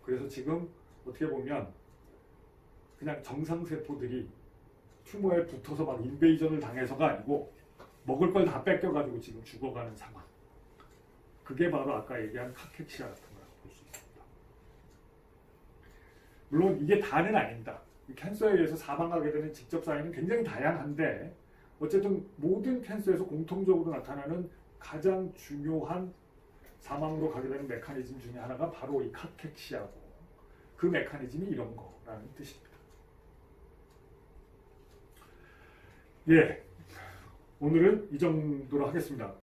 그래서 지금 어떻게 보면 그냥 정상세포들이 튜머에 붙어서 막 인베이전을 당해서가 아니고 먹을 걸 다 뺏겨가지고 지금 죽어가는 상황. 그게 바로 아까 얘기한 카케치아 같은 거라고 볼 수 있습니다. 물론 이게 다는 아닙니다. 이 캔서에 의해서 사망하게 되는 직접 사인은 굉장히 다양한데 어쨌든 모든 캔서에서 공통적으로 나타나는 가장 중요한 사망으로 가게 되는 메커니즘 중에 하나가 바로 이 카케치아고, 그 메커니즘이 이런 거라는 뜻입니다. 예, 오늘은 이 정도로 하겠습니다.